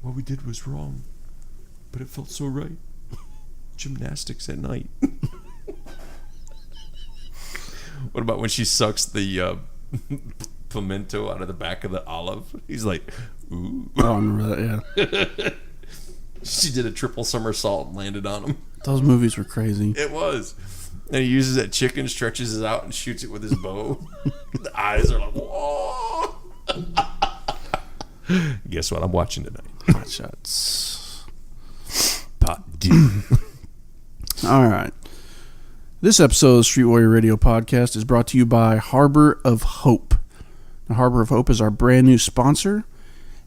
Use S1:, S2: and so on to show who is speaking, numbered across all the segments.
S1: what we did was wrong, but it felt so right. Gymnastics at night. What about when she sucks the pimento out of the back of the olive? He's like, ooh.
S2: Oh, I remember that, yeah.
S1: She did a triple somersault and landed on him.
S2: Those movies were crazy.
S1: It was. And he uses that chicken, stretches it out, and shoots it with his bow. The eyes are like, whoa. Guess what I'm watching tonight?
S2: Hot Shots.
S1: Pot D.
S2: All right. This episode of Street Warrior Radio Podcast is brought to you by Harbor of Hope. Now, Harbor of Hope is our brand new sponsor,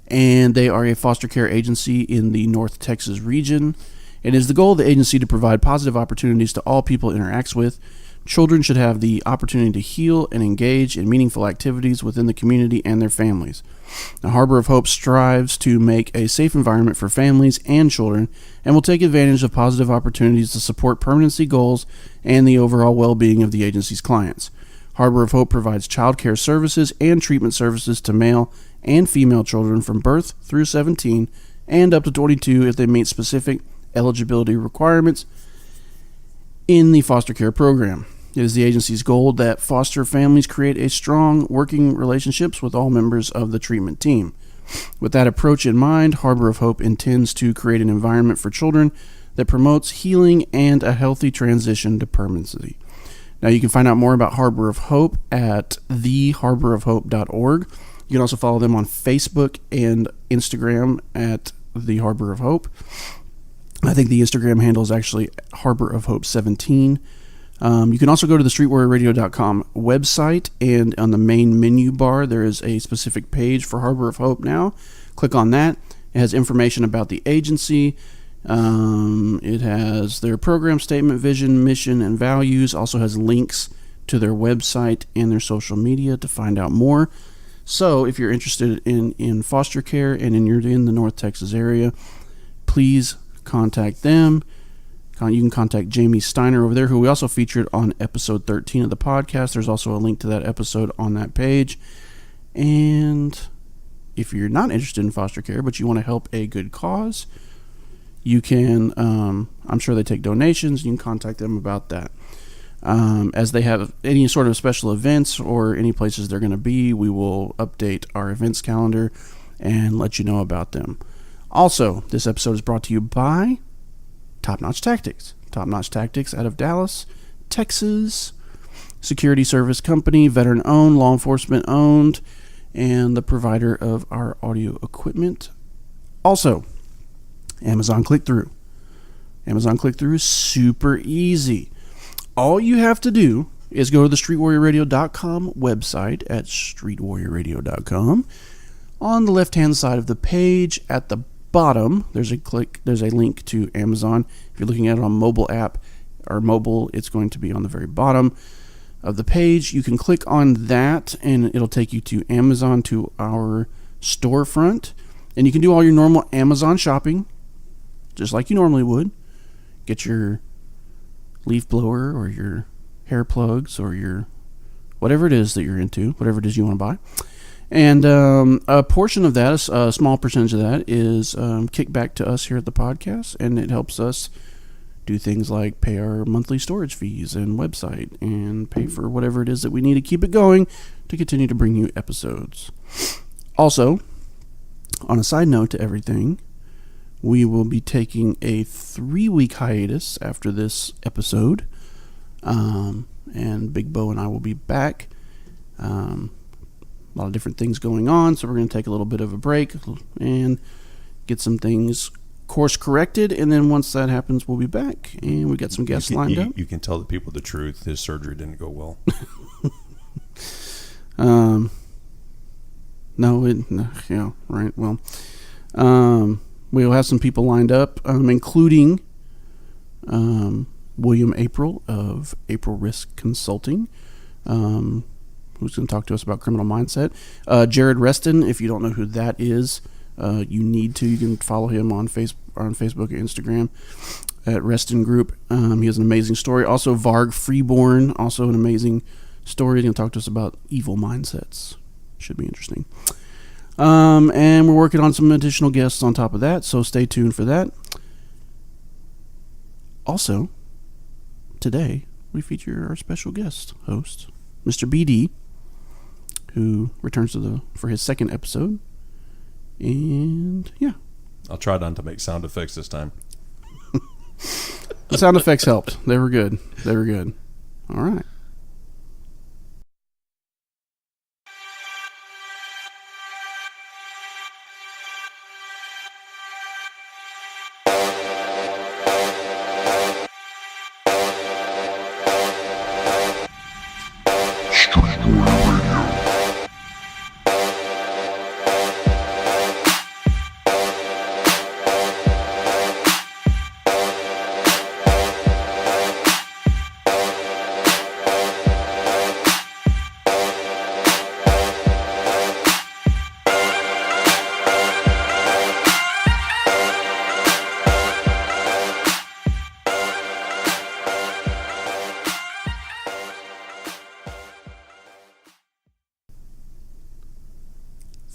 S2: and they are a foster care agency in the North Texas region. It is the goal of the agency to provide positive opportunities to all people it interacts with. Children should have the opportunity to heal and engage in meaningful activities within the community and their families. The Harbor of Hope strives to make a safe environment for families and children and will take advantage of positive opportunities to support permanency goals and the overall well-being of the agency's clients. Harbor of Hope provides child care services and treatment services to male and female children from birth through 17 and up to 22 if they meet specific eligibility requirements in the foster care program. It is the agency's goal that foster families create a strong working relationships with all members of the treatment team. With that approach in mind, Harbor of Hope intends to create an environment for children that promotes healing and a healthy transition to permanency. Now, you can find out more about Harbor of Hope at theharborofhope.org. You can also follow them on Facebook and Instagram at The Harbor of Hope. I think the Instagram handle is actually Harbor of Hope 17. You can also go to the streetwarriorradio.com website, and on the main menu bar, there is a specific page for Harbor of Hope now. Click on that. It has information about the agency. It has their program statement, vision, mission, and values. Also has links to their website and their social media to find out more. So if you're interested in foster care and you're in the North Texas area, please contact them. You can contact Jamie Steiner over there, who we also featured on episode 13 of the podcast. There's also a link to that episode on that page. And if you're not interested in foster care, but you want to help a good cause, you can, I'm sure they take donations. You can contact them about that. As they have any sort of special events or any places they're going to be, we will update our events calendar and let you know about them. Also, this episode is brought to you by Top Notch Tactics. Top Notch Tactics out of Dallas, Texas. Security service company, veteran-owned, law enforcement-owned, and the provider of our audio equipment. Also, Amazon Click-Through. Amazon Click-Through is super easy. All you have to do is go to the streetwarriorradio.com website at streetwarriorradio.com. On the left-hand side of the page at the bottom, there's a link to Amazon. If you're looking at it on mobile app or mobile, it's going to be on the very bottom of the page. You can click on that and it'll take you to Amazon, to our storefront, and you can do all your normal Amazon shopping just like you normally would. Get your leaf blower or your hair plugs or your whatever it is that you're into, whatever it is you want to buy. And a portion of that, a small percentage of that, is kicked back to us here at the podcast, and it helps us do things like pay our monthly storage fees and website and pay for whatever it is that we need to keep it going to continue to bring you episodes. Also, on a side note to everything, we will be taking a 3-week hiatus after this episode, and Big Bo and I will be back. A lot of different things going on, so we're going to take a little bit of a break and get some things course corrected, and then once that happens, we'll be back, and we got some guests lined up.
S1: You can tell the people the truth. His surgery didn't go well. Right. Well, we'll have some people lined up, including William April of April Risk Consulting, who's going to talk to us about criminal mindset. Jared Reston, if you don't know who that is, you need to. You can follow him on Facebook or Instagram at Reston Group. He has an amazing story. Also, Varg Freeborn, also an amazing story. He's going to talk to us about evil mindsets. Should be interesting.
S2: And we're working on some additional guests on top of that, so stay tuned for that. Also, today we feature our special guest host, Mr. BD, who returns for his second episode. And yeah,
S3: I'll try not to make sound effects this time.
S2: the sound effects helped. They were good. All right.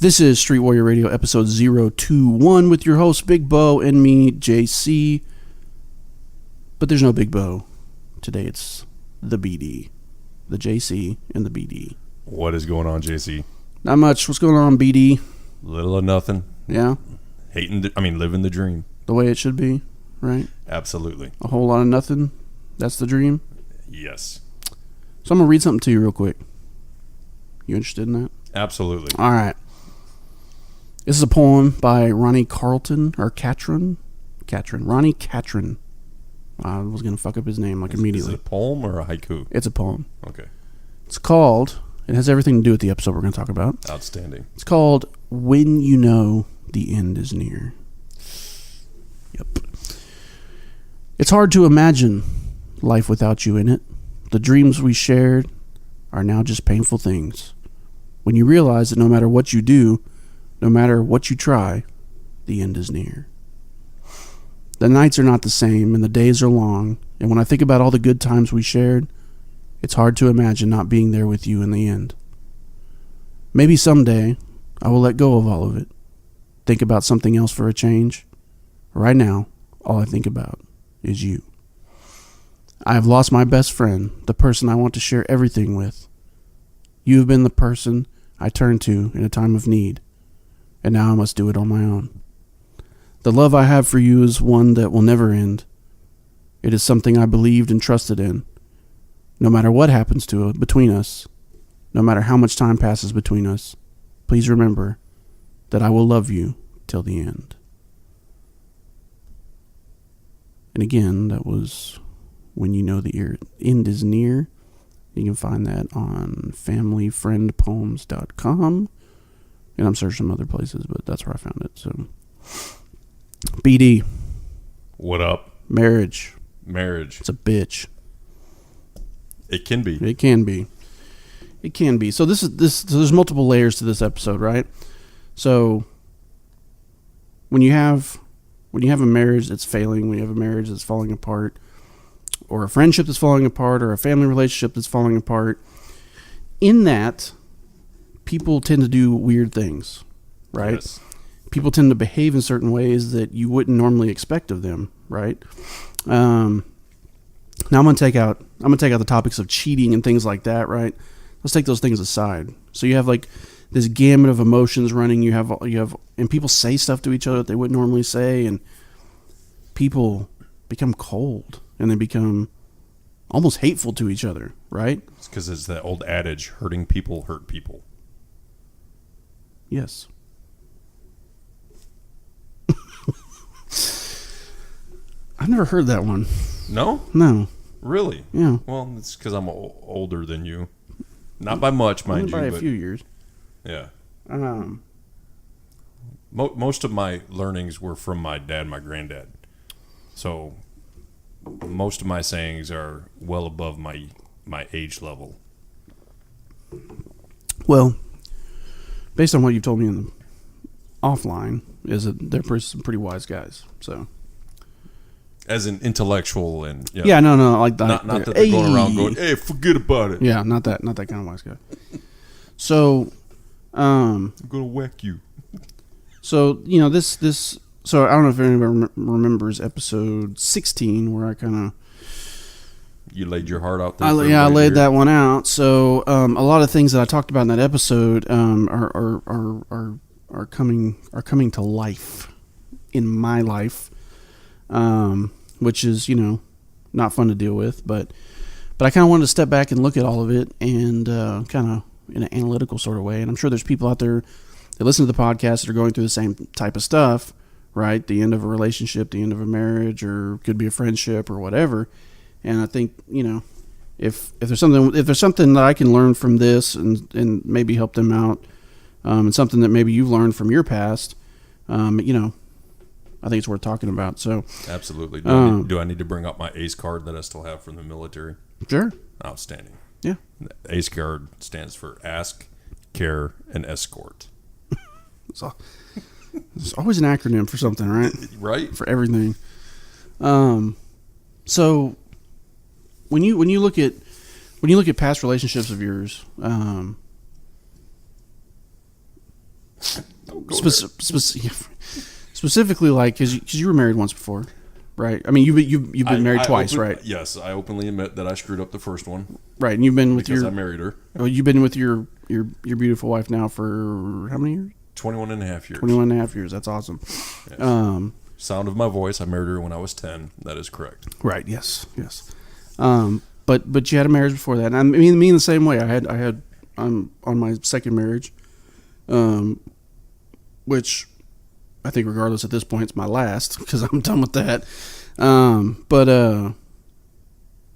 S2: This is Street Warrior Radio episode 021 with your host Big Bo and me, JC. But there's no Big Bo. Today it's the BD. The JC and the BD.
S3: What is going on, JC?
S2: Not much. What's going on, BD?
S3: Little or nothing.
S2: Yeah?
S3: Living the dream.
S2: The way it should be, right?
S3: Absolutely.
S2: A whole lot of nothing. That's the dream.
S3: Yes.
S2: So I'm going to read something to you real quick. You interested in that?
S3: Absolutely.
S2: All right. This is a poem by Ronnie Catron. Ronnie Catron. I was going to fuck up his name immediately.
S3: Is it a poem or a haiku?
S2: It's a poem.
S3: Okay.
S2: It's called, it has everything to do with the episode we're going to talk about.
S3: Outstanding.
S2: It's called When You Know the End is Near. Yep. It's hard to imagine life without you in it. The dreams we shared are now just painful things. When you realize that no matter what you do, no matter what you try, the end is near. The nights are not the same, and the days are long, and when I think about all the good times we shared, it's hard to imagine not being there with you in the end. Maybe someday, I will let go of all of it, think about something else for a change. Right now, all I think about is you. I have lost my best friend, the person I want to share everything with. You have been the person I turn to in a time of need. And now I must do it on my own. The love I have for you is one that will never end. It is something I believed and trusted in. No matter what happens between us, no matter how much time passes between us, please remember that I will love you till the end. And again, that was When You Know the End is Near. You can find that on familyfriendpoems.com. And I'm searching some other places, but that's where I found it. So, BD.
S3: What up?
S2: Marriage.
S3: It's
S2: a bitch.
S3: It can be.
S2: It can be. So so there's multiple layers to this episode, right? So when you have a marriage that's failing, when you have a marriage that's falling apart, or a friendship that's falling apart, or a family relationship that's falling apart, in that, people tend to do weird things, right?
S3: Yes.
S2: People tend to behave in certain ways that you wouldn't normally expect of them, right? Now I'm gonna take out the topics of cheating and things like that, right? Let's take those things aside. So you have like this gamut of emotions running. You have, and people say stuff to each other that they wouldn't normally say, and people become cold and they become almost hateful to each other, right?
S3: It's because it's that old adage: hurting people hurt people.
S2: Yes. I've never heard that one.
S3: No?
S2: No.
S3: Really?
S2: Yeah.
S3: Well, it's because I'm older than you. Not by much, mind
S2: Only
S3: you.
S2: by a few years.
S3: Yeah.
S2: Um.
S3: Most of my learnings were from my dad and my granddad. So most of my sayings are well above my age level.
S2: Well, based on what you've told me in the offline, is that they're some pretty wise guys. So,
S3: as an intellectual and
S2: no, like that.
S3: Not that they're going around going, "Hey, forget about it."
S2: Yeah, not that kind of wise guy. So,
S3: I'm gonna whack you.
S2: So, so I don't know if anybody remembers episode 16 where I kind of...
S3: You laid your heart out there.
S2: I laid that one out. So a lot of things that I talked about in that episode are coming to life in my life, which is not fun to deal with. But I kind of wanted to step back and look at all of it and kind of in an analytical sort of way. And I'm sure there's people out there that listen to the podcast that are going through the same type of stuff, right? The end of a relationship, the end of a marriage, or could be a friendship or whatever. And I think, if there's something that I can learn from this and maybe help them out, and something that maybe you've learned from your past, I think it's worth talking about. So
S3: absolutely. Do I need to bring up my ACE card that I still have from the military?
S2: Sure.
S3: Outstanding.
S2: Yeah.
S3: The ACE card stands for Ask, Care, and Escort.
S2: So there's always an acronym for something, right?
S3: Right.
S2: For everything. So when you look at past relationships of yours, specifically, like because you were married once before, right? I mean, you've been married twice, right?
S3: Yes, I openly admit that I screwed up the first one.
S2: Right, and you've been with
S3: because I married her.
S2: Oh, you've been with your beautiful wife now for how many years?
S3: 21 and a half years.
S2: 21 and a half years. That's awesome.
S3: Yes. Sound of my voice. I married her when I was 10. That is correct.
S2: Right. Yes. But you had a marriage before that. And I mean, me in the same way. I'm on my second marriage, which I think, regardless at this point, it's my last because I'm done with that.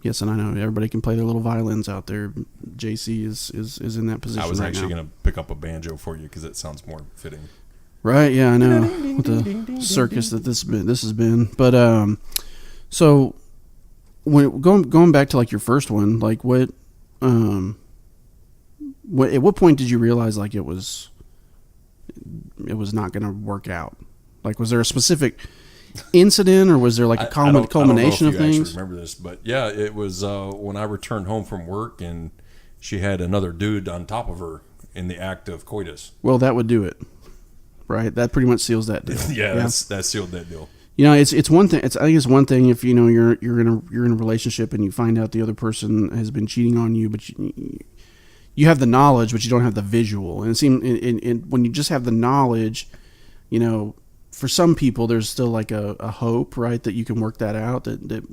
S2: Yes, and I know everybody can play their little violins out there. JC is in that position.
S3: I was
S2: right
S3: actually going to pick up a banjo for you because it sounds more fitting.
S2: Right? Yeah, I know. With the circus that this has been, but so when going back to like your first one, like at what point did you realize like it was not going to work out? Like, was there a specific incident, or was there like a culmination of things?
S3: I actually remember this, but yeah, it was when I returned home from work and she had another dude on top of her in the act of coitus.
S2: Well, that would do it, right? That pretty much seals that deal.
S3: Yeah, that sealed that deal.
S2: It's one thing. I think it's one thing if you're in a relationship and you find out the other person has been cheating on you, but you have the knowledge, but you don't have the visual. And it seems when you just have the knowledge, for some people, there's still like a hope, right, that you can work that out. That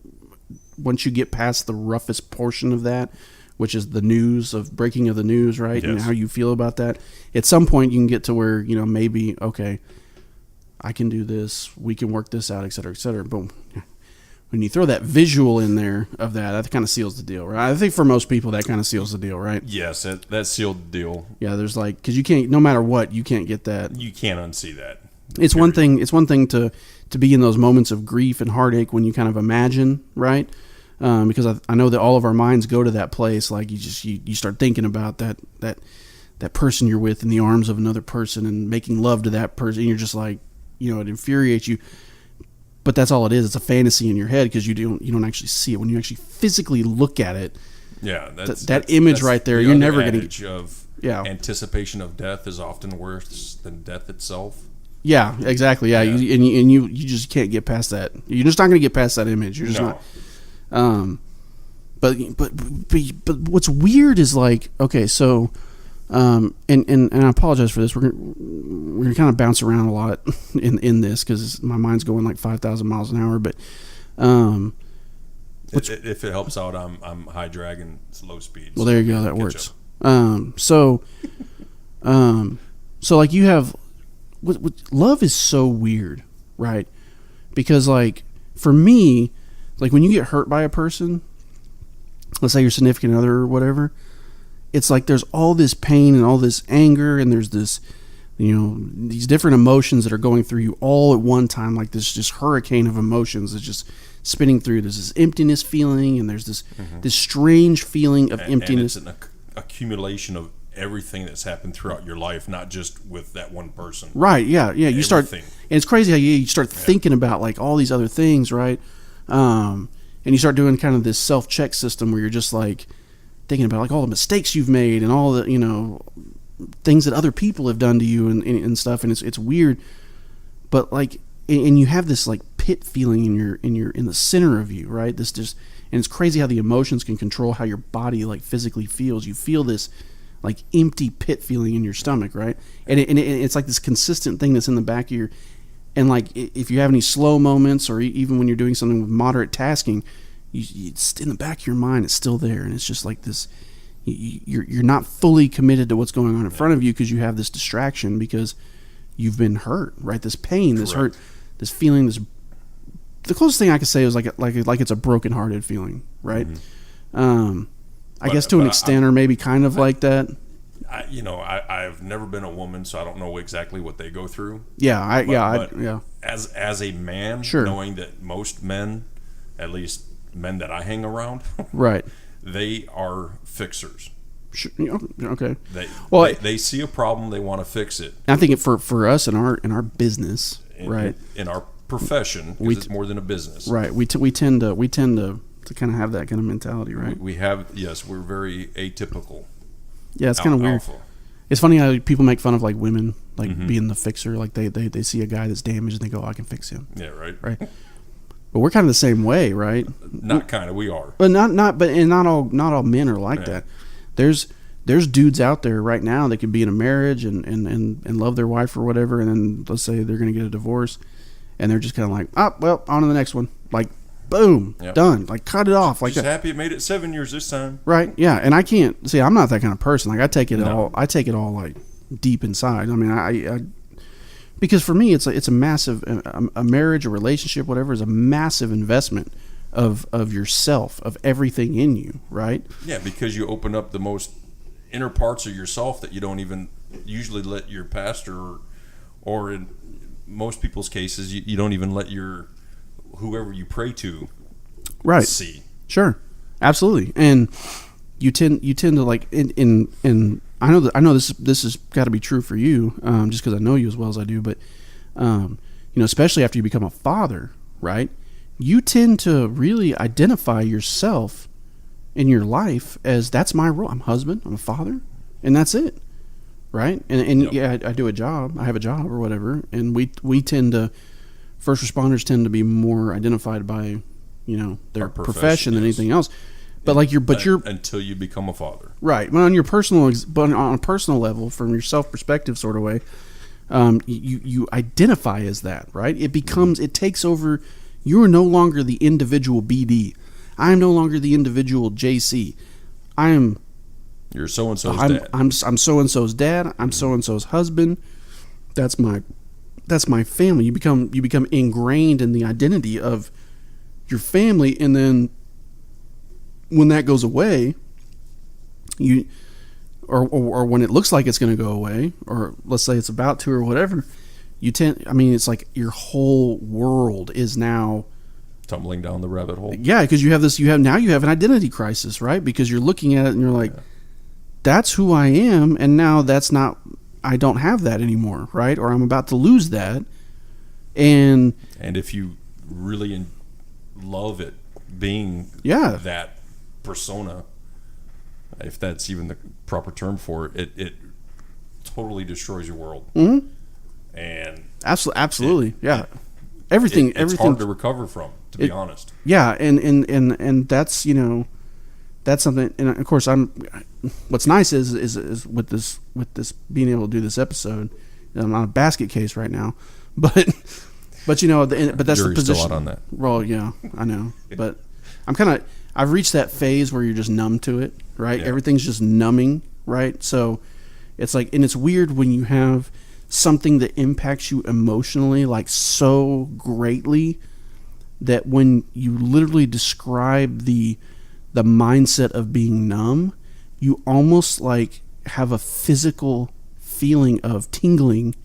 S2: once you get past the roughest portion of that, which is the news of breaking of the news, right,
S3: yes.
S2: And how you feel about that, at some point you can get to where maybe okay, I can do this, we can work this out, et cetera, et cetera. Boom. When you throw that visual in there of that kind of seals the deal, right? I think for most people that kind of seals the deal, right?
S3: Yes, that sealed the deal.
S2: Yeah, there's like because you can't, no matter what, you can't get that.
S3: You can't unsee that.
S2: It's one thing. It's one thing to be in those moments of grief and heartache when you kind of imagine, right? Because I know that all of our minds go to that place. Like you start thinking about that person you're with in the arms of another person and making love to that person. And you're just like, it infuriates you. But that's all it is. It's a fantasy in your head because you don't actually see it. When you actually physically look at it,
S3: yeah,
S2: that image right there, you're never going to.
S3: Yeah, anticipation of death is often worse than death itself.
S2: Yeah, exactly. Yeah, yeah. You just can't get past that. You're just not going to get past that image. You're just not. But what's weird is like, okay, so, and I apologize for this. We're gonna kind of bounce around a lot in this because my mind's going like 5,000 miles an hour. But
S3: if it helps out, I'm high drag and low speed.
S2: Well, there you go. That works. So like you have. Love is so weird, right? Because like for me, like when you get hurt by a person, let's say your significant other or whatever, it's like there's all this pain and all this anger and there's this, these different emotions that are going through you all at one time, like this just hurricane of emotions that's just spinning through. There's this emptiness feeling and there's this this strange feeling of emptiness.
S3: And it's an accumulation of everything that's happened throughout your life, not just with that one person.
S2: Right, yeah. You start, and it's crazy how you start thinking about like all these other things, right? And you start doing kind of this self-check system where you're just like thinking about like all the mistakes you've made and all the, things that other people have done to you and stuff. And it's weird. but like, and you have this like pit feeling in the center of you, right? This just, and it's crazy how the emotions can control how your body like physically feels. You feel this like empty pit feeling in your stomach, right? And it's like this consistent thing that's in the back of your, and like if you have any slow moments, or even when you're doing something with moderate tasking, it's in the back of your mind, it's still there, and it's just like this. You're not fully committed to what's going on in front of you because you have this distraction, because you've been hurt, right? This pain, this hurt, this feeling, this. The closest thing I could say is like it's a broken-hearted feeling, right? Mm-hmm. I guess to an extent, or maybe kind of like that.
S3: I've never been a woman, so I don't know exactly what they go through.
S2: Yeah.
S3: As a man,
S2: sure.
S3: Knowing that most men, at least men that I hang around,
S2: right,
S3: they are fixers.
S2: Sure. Okay.
S3: They see a problem, they want to fix it.
S2: I think for us in our business, right,
S3: in our profession, because it's more than a business,
S2: right? We tend to kind of have that kind of mentality, right?
S3: We're very atypical.
S2: Yeah, it's kind of weird.
S3: Alpha.
S2: It's funny how people make fun of like women, like being the fixer. Like they see a guy that's damaged and they go, "I can fix him."
S3: Yeah, right.
S2: But we're kind of the same way, right?
S3: We are.
S2: But not all men are like that. There's dudes out there right now that could be in a marriage and love their wife or whatever, and then let's say they're going to get a divorce, and they're just kind of like, on to the next one. Like, boom, done. Like, cut it off. Like,
S3: just happy it made it 7 years this time.
S2: Right? Yeah. And I can't see. I'm not that kind of person. Like, I take it all like deep inside. I mean, I because for me, it's a massive a marriage, a relationship, whatever, is a massive investment of yourself, of everything in you, right?
S3: Yeah, because you open up the most inner parts of yourself that you don't even usually let your pastor or in most people's cases, you don't even let whoever you pray to see.
S2: Sure, absolutely, and you tend to like in I know this has got to be true for you, just because I know you as well as I do, but especially after you become a father, right? You tend to really identify yourself in your life as, that's my role. I'm a husband, I'm a father, and that's it, right? And I do a job, I have a job or whatever, and we tend to, first responders tend to be more identified by, their profession than anything else. But you're
S3: until you become a father,
S2: right? But on a personal level, from your self perspective, sort of way, you identify as that, right? It takes over. You are no longer the individual BD. I am no longer the individual JC.
S3: You're so and so's dad.
S2: I'm so and so's dad. I'm so and so's husband. That's my family. You become ingrained in the identity of your family, and then when that goes away, or when it looks like it's going to go away, or let's say it's about to, or whatever, it's like your whole world is now
S3: tumbling down the rabbit hole.
S2: Yeah, because you have an identity crisis, right? Because you're looking at it and you're like, that's who I am, and now I don't have that anymore, right? Or I'm about to lose that. And
S3: if you really love it being that persona, if that's even the proper term for it totally destroys your world. Mm-hmm. And
S2: absolutely, everything
S3: it's hard to recover from, to be honest.
S2: Yeah, and that's that's something. And of course, what's nice is with this being able to do this episode, I'm on a basket case right now, but that's the position.
S3: Still out on that.
S2: Well, yeah, I know, but I've reached that phase where you're just numb to it, right? Yeah. Everything's just numbing, right? So it's like, and it's weird when you have something that impacts you emotionally like so greatly that when you literally describe the mindset of being numb, you almost like have a physical feeling of tingling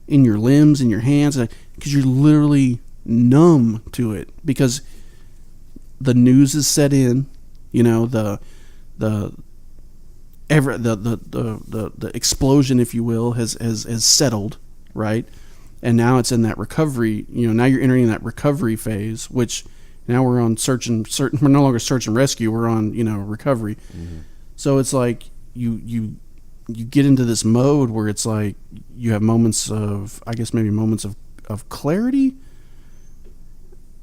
S2: in your limbs and your hands, because you're literally numb to it, because the news is set in, the explosion, if you will, has settled, right? And now it's in that recovery. Now you're entering that recovery phase, which now we're on we're no longer search and rescue. We're on recovery. Mm-hmm. So it's like you get into this mode where it's like you have moments of, I guess maybe moments of of clarity,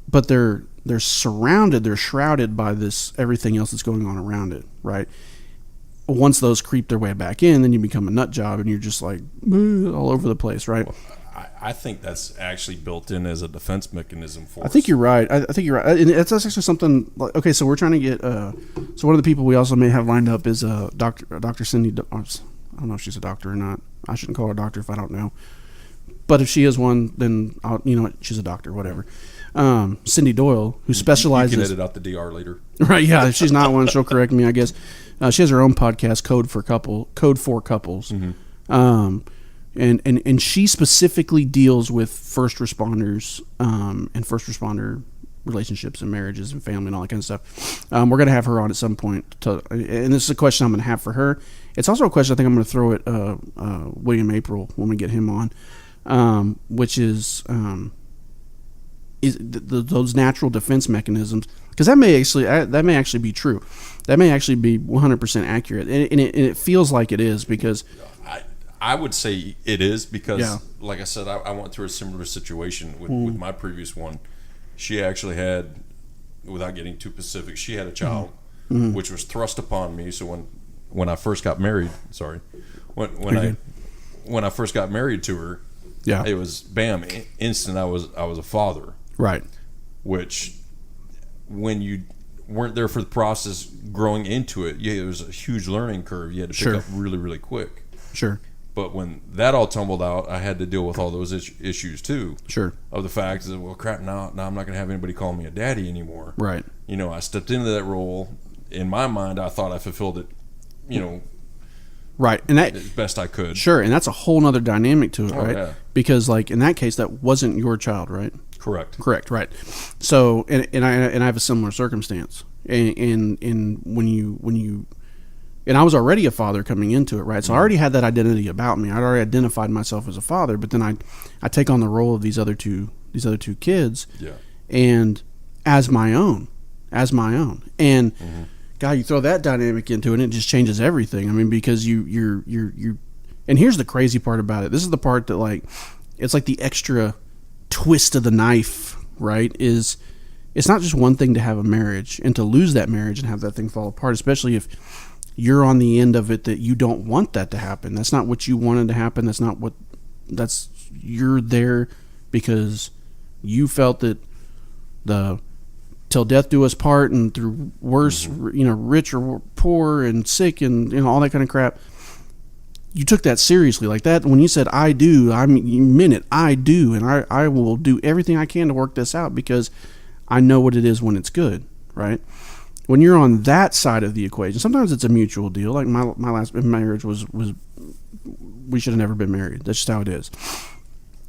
S2: but they're shrouded by this everything else that's going on around it, right? Once those creep their way back in, then you become a nut job and you're just like all over the place, right?
S3: Well, I think that's actually built in as a defense mechanism for us.
S2: I think you're right. I think you're right. And that's actually something like, okay, so we're trying to get, so one of the people we also may have lined up is Dr. Cindy, I don't know if she's a doctor or not. I shouldn't call her a doctor if I don't know. But if she is one, then she's a doctor, whatever. Cindy Doyle, who specializes.
S3: You can edit out the DR later.
S2: Right, yeah. If she's not one, she'll correct me, I guess. She has her own podcast, Code for Couples. Mm-hmm. And she specifically deals with first responders and first responder relationships and marriages and family and all that kind of stuff. We're going to have her on at some point. And this is a question I'm going to have for her. It's also a question I think I'm going to throw at William April when we get him on, which is those natural defense mechanisms. Because that may actually be true. That may actually be 100% accurate. And it feels like it is because...
S3: I would say it is because, like I said, I went through a similar situation with my previous one. She actually had, without getting too specific, she had a child, which was thrust upon me. So when I first got married, when I first got married to her, it was bam, instant. I was a father,
S2: right?
S3: Which, when you weren't there for the process growing into it, it was a huge learning curve. You had to pick up really, really quick.
S2: Sure.
S3: But when that all tumbled out, I had to deal with all those issues too.
S2: Sure. Of
S3: the fact that, well, crap, now I'm not going to have anybody call me a daddy anymore.
S2: Right.
S3: I stepped into that role. In my mind, I thought I fulfilled it,
S2: right, and that
S3: as best I could.
S2: Sure, and that's a whole nother dynamic to it, right?
S3: Yeah.
S2: Because, like, in that case, that wasn't your child, right?
S3: Correct,
S2: right. So, and I have a similar circumstance, and when you. And I was already a father coming into it, right? So I already had that identity about me. I'd already identified myself as a father, but then I take on the role of these other two kids, and as my own. And God, you throw that dynamic into it, and it just changes everything. I mean, because you're. And here's the crazy part about it. This is the part that, like, it's like the extra twist of the knife, right? It's not just one thing to have a marriage and to lose that marriage and have that thing fall apart, especially if you're on the end of it that you don't want that to happen. That's not what you wanted to happen. You're there because you felt that the till death do us part, and through worse, rich or poor and sick and all that kind of crap. You took that seriously like that. When you said, I do, I mean, you meant it. I do. And I will do everything I can to work this out because I know what it is when it's good. Right. When you're on that side of the equation, sometimes it's a mutual deal. Like my last marriage was we should have never been married. That's just how it is.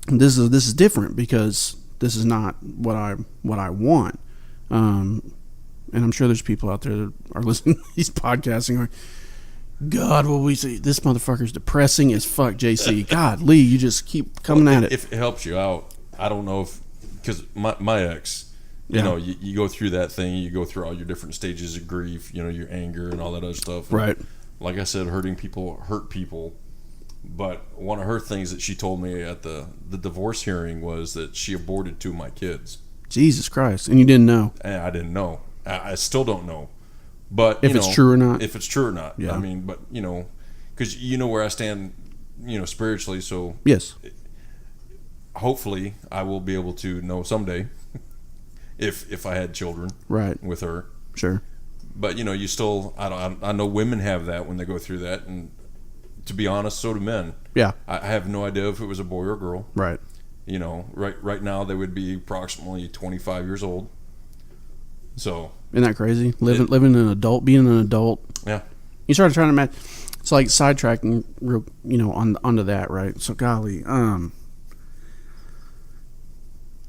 S2: And this is different because this is not what I want. And I'm sure there's people out there that are listening to these podcasts and going, God, will we see this motherfucker's depressing as fuck, JC. God, Lee, you just keep coming at it.
S3: If it helps you out, I don't know because my ex. You go through that thing. You go through all your different stages of grief. Your anger and all that other stuff.
S2: Right.
S3: Like I said, hurting people hurt people. But one of her things that she told me at the divorce hearing was that she aborted 2 of my kids.
S2: Jesus Christ! And you didn't know?
S3: And I didn't know. I still don't know. But
S2: if it's true or not.
S3: If it's true or not.
S2: Yeah.
S3: I mean, but because where I stand, spiritually. So
S2: yes.
S3: Hopefully, I will be able to know someday. If I had children,
S2: right,
S3: with her,
S2: sure.
S3: But you still, I know women have that when they go through that, and to be honest, so do men.
S2: Yeah,
S3: I have no idea if it was a boy or a girl.
S2: Right.
S3: Right now they would be approximately 25 years old. So
S2: isn't that crazy? Living an adult, being an adult.
S3: Yeah.
S2: You started trying to imagine. It's like sidetracking, onto that, right? So golly,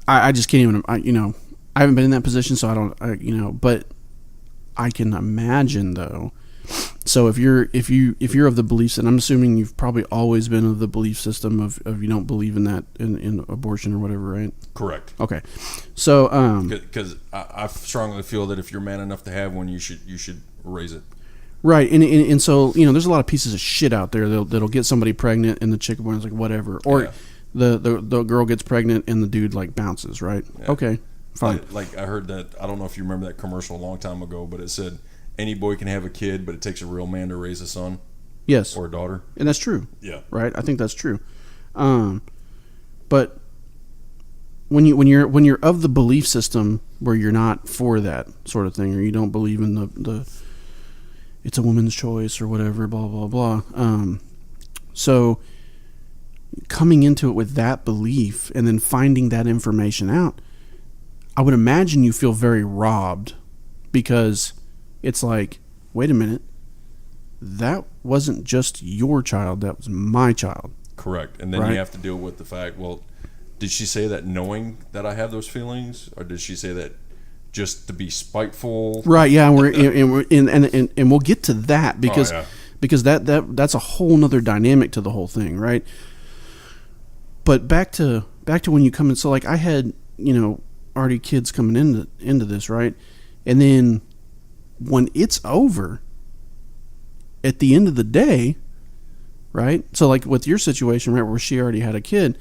S2: I just can't even. I haven't been in that position, so I don't, but I can imagine though. So if you're of the beliefs, and I'm assuming you've probably always been of the belief system of you don't believe in that in abortion or whatever, right?
S3: Correct.
S2: Okay. So
S3: because I strongly feel that if you're man enough to have one, you should raise it.
S2: Right, and so there's a lot of pieces of shit out there that'll get somebody pregnant, and the chick is like whatever, or The girl gets pregnant and the dude like bounces, right? Yeah. Okay, fine.
S3: Like I heard that, I don't know if you remember that commercial a long time ago, but it said any boy can have a kid, but it takes a real man to raise a son.
S2: Yes.
S3: Or a daughter.
S2: And that's true.
S3: Yeah.
S2: Right? I think that's true. But when you're of the belief system where you're not for that sort of thing, or you don't believe in the it's a woman's choice or whatever, blah blah blah. So coming into it with that belief and then finding that information out, I would imagine you feel very robbed, because it's like, wait a minute, that wasn't just your child, that was my child.
S3: Correct. And then you have to deal with the fact, well, did she say that knowing that I have those feelings, or did she say that just to be spiteful?
S2: Right, yeah, and we'll get to that, because because that's a whole nother dynamic to the whole thing, right? But back to when you come in, so like I had, already kids coming into this, right? And then when it's over, at the end of the day, right? So like with your situation, right, where she already had a kid,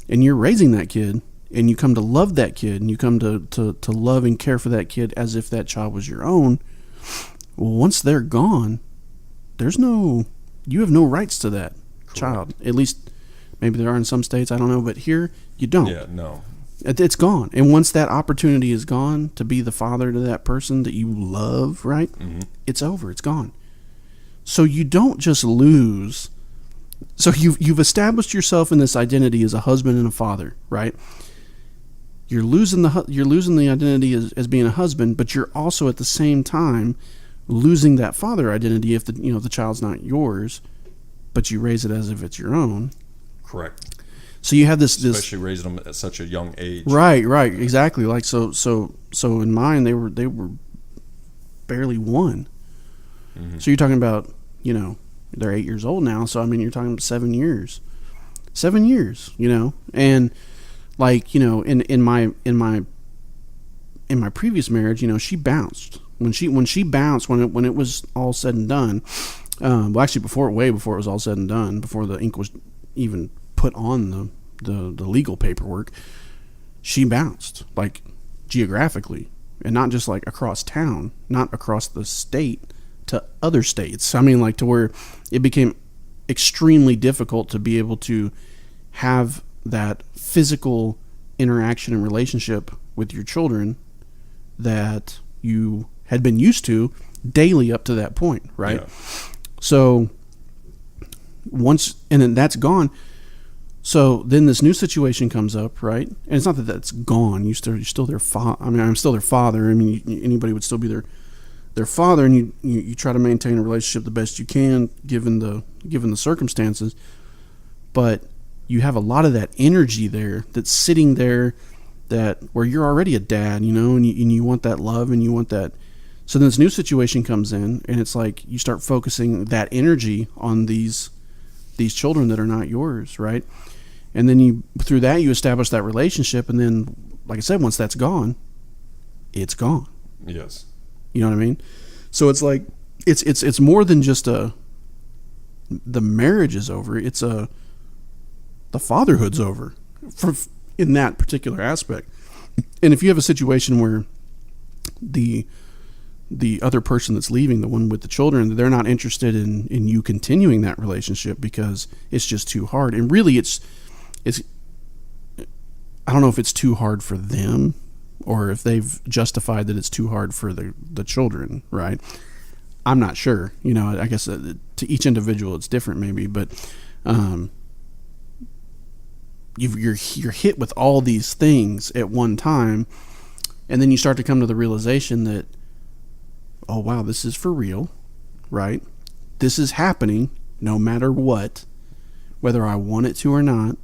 S2: and you're raising that kid, and you come to love that kid, and you come to love and care for that kid as if that child was your own. Well, once they're gone, you have no rights to that child. At least maybe there are in some states, I don't know, but here you don't.
S3: Yeah, no.
S2: It's gone. And once that opportunity is gone to be the father to that person that you love, right? Mm-hmm. It's over. It's gone. So you don't just lose. So you've established yourself in this identity as a husband and a father, right? You're losing the identity as being a husband, but you're also at the same time losing that father identity if the child's not yours, but you raise it as if it's your own.
S3: Correct.
S2: So you have
S3: especially raising them at such a young age.
S2: Right, exactly. Like so in mine they were barely one. Mm-hmm. So you're talking about, they're 8 years old now. So I mean, you're talking about 7 years. 7 years, and like in my previous marriage, she bounced when she bounced when it was all said and done. Well, actually, way before it was all said and done, before the ink was even put on the legal paperwork, she bounced, like, geographically, and not just like across town, not across the state to other states. I mean, like, to where it became extremely difficult to be able to have that physical interaction and relationship with your children that you had been used to daily up to that point, right? Yeah. So and then that's gone. So then this new situation comes up, right? And it's not that that's gone. You're still their father. I mean, I'm still their father. I mean, anybody would still be their father, and you try to maintain a relationship the best you can given the circumstances. But you have a lot of that energy there that's sitting there, that where you're already a dad, and you want that love and you want that. So then this new situation comes in, and it's like you start focusing that energy on these children that are not yours, right? And then through that you establish that relationship, and then, like I said, once that's gone, it's gone.
S3: Yes.
S2: You know what I mean? So it's like it's more than just the marriage is over. It's the fatherhood's over in that particular aspect. And if you have a situation where the other person that's leaving, the one with the children, they're not interested in you continuing that relationship because it's just too hard. And really it's I don't know if it's too hard for them or if they've justified that it's too hard for the children, right? I'm not sure. I guess to each individual it's different maybe, but you're hit with all these things at one time, and then you start to come to the realization that, oh wow, this is for real, right? This is happening no matter what, whether I want it to or not.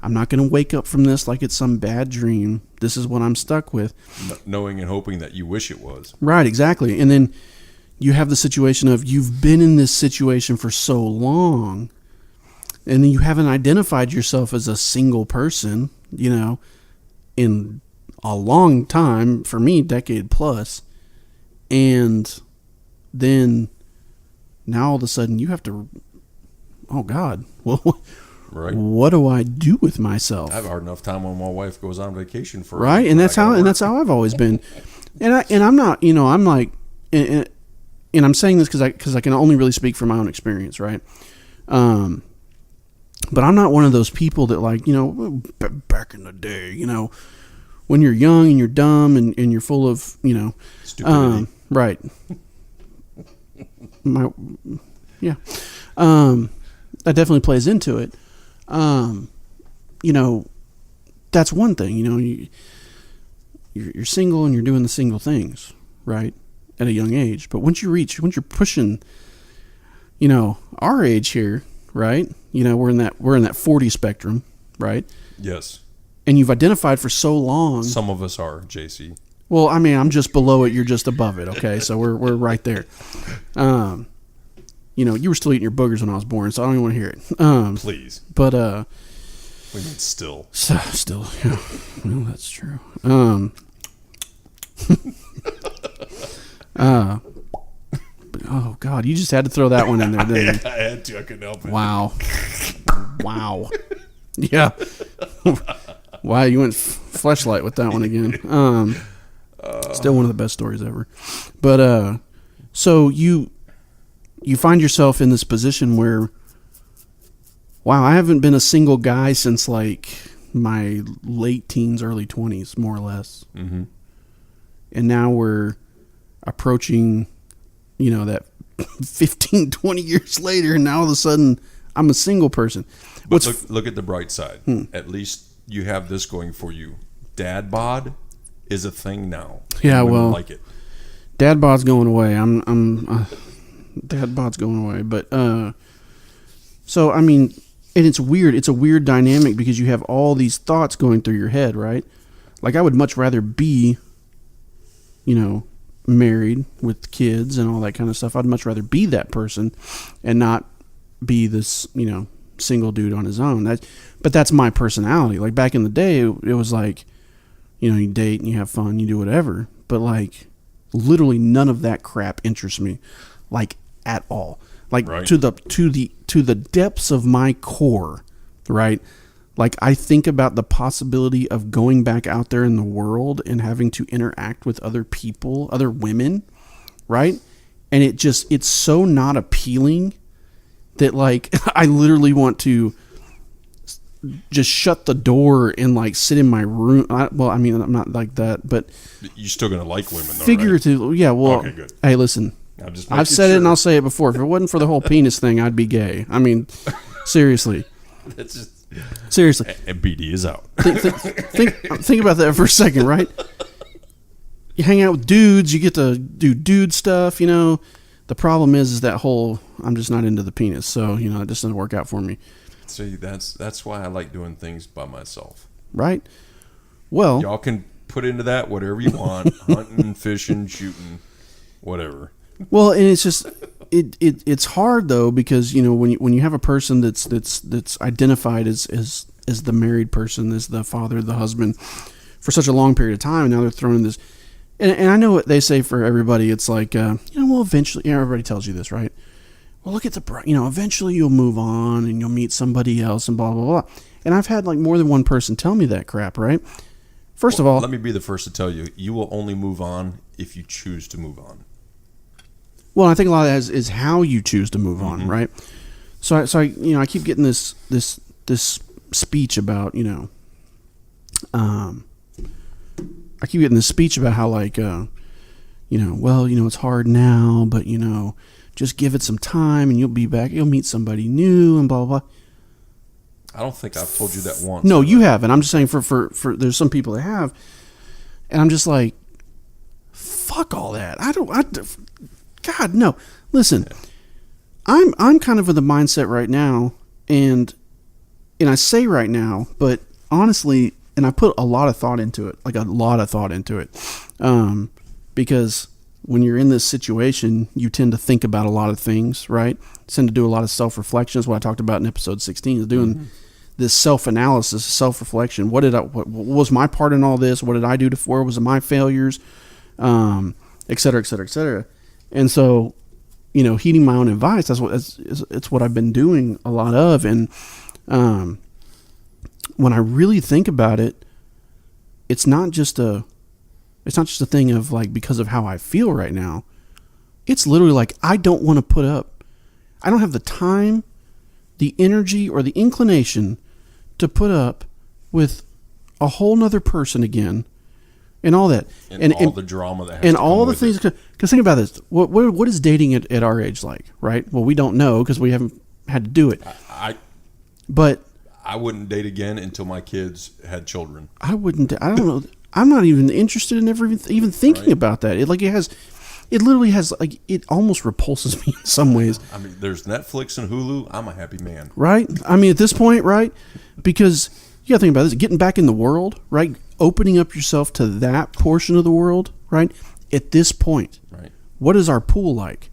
S2: I'm not going to wake up from this like it's some bad dream. This is what I'm stuck with.
S3: Knowing and hoping that you wish it was.
S2: Right, exactly. And then you have the situation of you've been in this situation for so long, and then you haven't identified yourself as a single person, in a long time, for me, decade plus. And then now all of a sudden you have to, oh God, well,
S3: Right.
S2: What do I do with myself?
S3: I have a hard enough time when my wife goes on vacation for
S2: right, and that's how I've always been. And I'm not, I'm like, and I'm saying this because I can only really speak from my own experience, right? But I'm not one of those people that, like, back in the day, when you're young and you're dumb and you're full of,
S3: stupidity.
S2: Right. That definitely plays into it. That's one thing, you're single and you're doing the single things, right? At a young age. But once you're pushing, our age here, right? We're in that 40 spectrum, right?
S3: Yes.
S2: And you've identified for so long.
S3: Some of us are, JC.
S2: Well, I mean, I'm just below it. You're just above it. Okay. So we're right there. You were still eating your boogers when I was born, so I don't even want to hear it.
S3: Please.
S2: But,
S3: we mean still.
S2: Still, yeah. Well, that's true. Oh God, you just had to throw that one in there, didn't you?
S3: I had to. I couldn't help it.
S2: Wow. Yeah. Wow, you went fleshlight with that one again. Still one of the best stories ever. But so you find yourself in this position where, wow, I haven't been a single guy since like my late teens, early 20s, more or less.
S3: Mm-hmm. And
S2: now we're approaching, that 15, 20 years later, and now all of a sudden I'm a single person.
S3: But look at the bright side. At least you have this going for you. Dad bod is a thing now.
S2: Yeah, well,
S3: like it.
S2: Dad bod's going away. Dad bod's going away. But so I mean, and it's weird. It's a weird dynamic because you have all these thoughts going through your head, right? Like I would much rather be, married with kids and all that kind of stuff. I'd much rather be that person and not be this, single dude on his own. But that's my personality. Like back in the day, it was like, you date and you have fun, you do whatever. But like literally none of that crap interests me, like at all. Like
S3: right.
S2: to the depths of my core, right? Like I think about the possibility of going back out there in the world and having to interact with other people, other women, right? And it's so not appealing that like I literally want to just shut the door and like sit in my room. I'm not like that, but
S3: you're still gonna like women, though,
S2: figuratively, right? Yeah. Well, okay, good. Hey, listen, I've said it and I'll say it before. If it wasn't for the whole penis thing, I'd be gay. I mean, seriously.
S3: That's just
S2: seriously.
S3: And BD is out.
S2: Think about that for a second, right? You hang out with dudes, you get to do dude stuff. The problem is that whole I'm just not into the penis, so it just doesn't work out for me.
S3: See, that's why I like doing things by myself.
S2: Right. Well,
S3: y'all can put into that whatever you want: hunting, fishing, shooting, whatever.
S2: Well, and it's just it's hard though because when you have a person that's identified as the married person, as the father, the husband, for such a long period of time, and now they're thrown in this. And I know what they say for everybody. It's like, well, eventually, everybody tells you this, right? Well, look at eventually you'll move on and you'll meet somebody else and blah, blah, blah. And I've had like more than one person tell me that crap, right? First of all,
S3: let me be the first to tell you, you will only move on if you choose to move on.
S2: Well, I think a lot of that is how you choose to move on, right? So I keep getting this speech about, I keep getting this speech about how like, it's hard now, but just give it some time and you'll be back. You'll meet somebody new and blah, blah, blah.
S3: I don't think I've told you that once.
S2: No, you haven't. I'm just saying for there's some people that have, and I'm just like, fuck all that. God, no. Listen, I'm kind of in the mindset right now, and I say right now, but honestly, and I put a lot of thought into it, because when you're in this situation, you tend to think about a lot of things, right? Tend to do a lot of self-reflection. That's what I talked about in episode 16, is doing this self-analysis, self-reflection. What was my part in all this? What did I do where was it my failures? Et cetera, et cetera, et cetera. And so, heeding my own advice, it's what I've been doing a lot of. And When I really think about it, it's not just a thing of like, because of how I feel right now. It's literally like, I don't want to put up. I don't have the time, the energy, or the inclination to put up with a whole nother person again, and all that,
S3: and all the drama that has
S2: and
S3: to
S2: all
S3: come
S2: the
S3: with
S2: things.
S3: it.
S2: Because think about this: what is dating at our age like? Right? Well, we don't know because we haven't had to do it. But
S3: I wouldn't date again until my kids had children.
S2: I wouldn't. I don't know. I'm not even interested in ever even thinking about that. It literally has like, it almost repulses me in some ways.
S3: I mean, there's Netflix and Hulu. I'm a happy man.
S2: Right? I mean, at this point, right? Because you got to think about this: getting back in the world, right? Opening up yourself to that portion of the world, right? At this point,
S3: right?
S2: What is our pool like?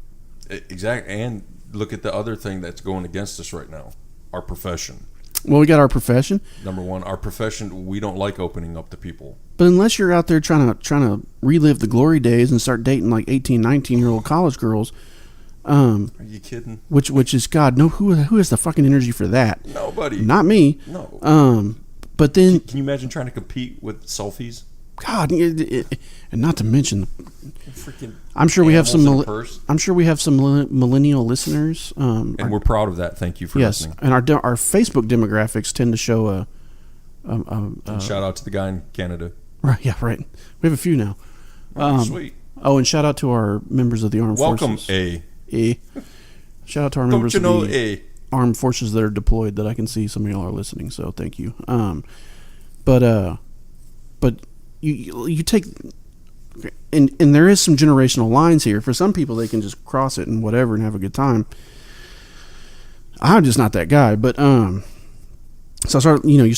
S3: Exactly. And look at the other thing that's going against us right now: our profession.
S2: Well, we got our profession.
S3: Number one, our profession, we don't like opening up to people.
S2: But unless you're out there trying to relive the glory days and start dating like 18, 19-year-old college girls,
S3: are you kidding?
S2: Which is, God, no, who has the fucking energy for that?
S3: Nobody.
S2: Not me.
S3: No.
S2: But then,
S3: can you imagine trying to compete with selfies?
S2: God, and not to mention,
S3: freaking.
S2: I'm sure we have some. I'm sure we have some millennial listeners,
S3: and we're proud of that. Thank you for listening.
S2: And our Facebook demographics tend to show
S3: shout out to the guy in Canada.
S2: Right. Yeah. Right. We have a few now.
S3: Sweet.
S2: Oh, and shout out to our members of the armed forces.
S3: Welcome,
S2: Shout out to our members of the armed forces that are deployed. That I can see some of y'all are listening. So thank you. But you take. And there is some generational lines here. For some people, they can just cross it and whatever and have a good time. I'm just not that guy. But so I start. You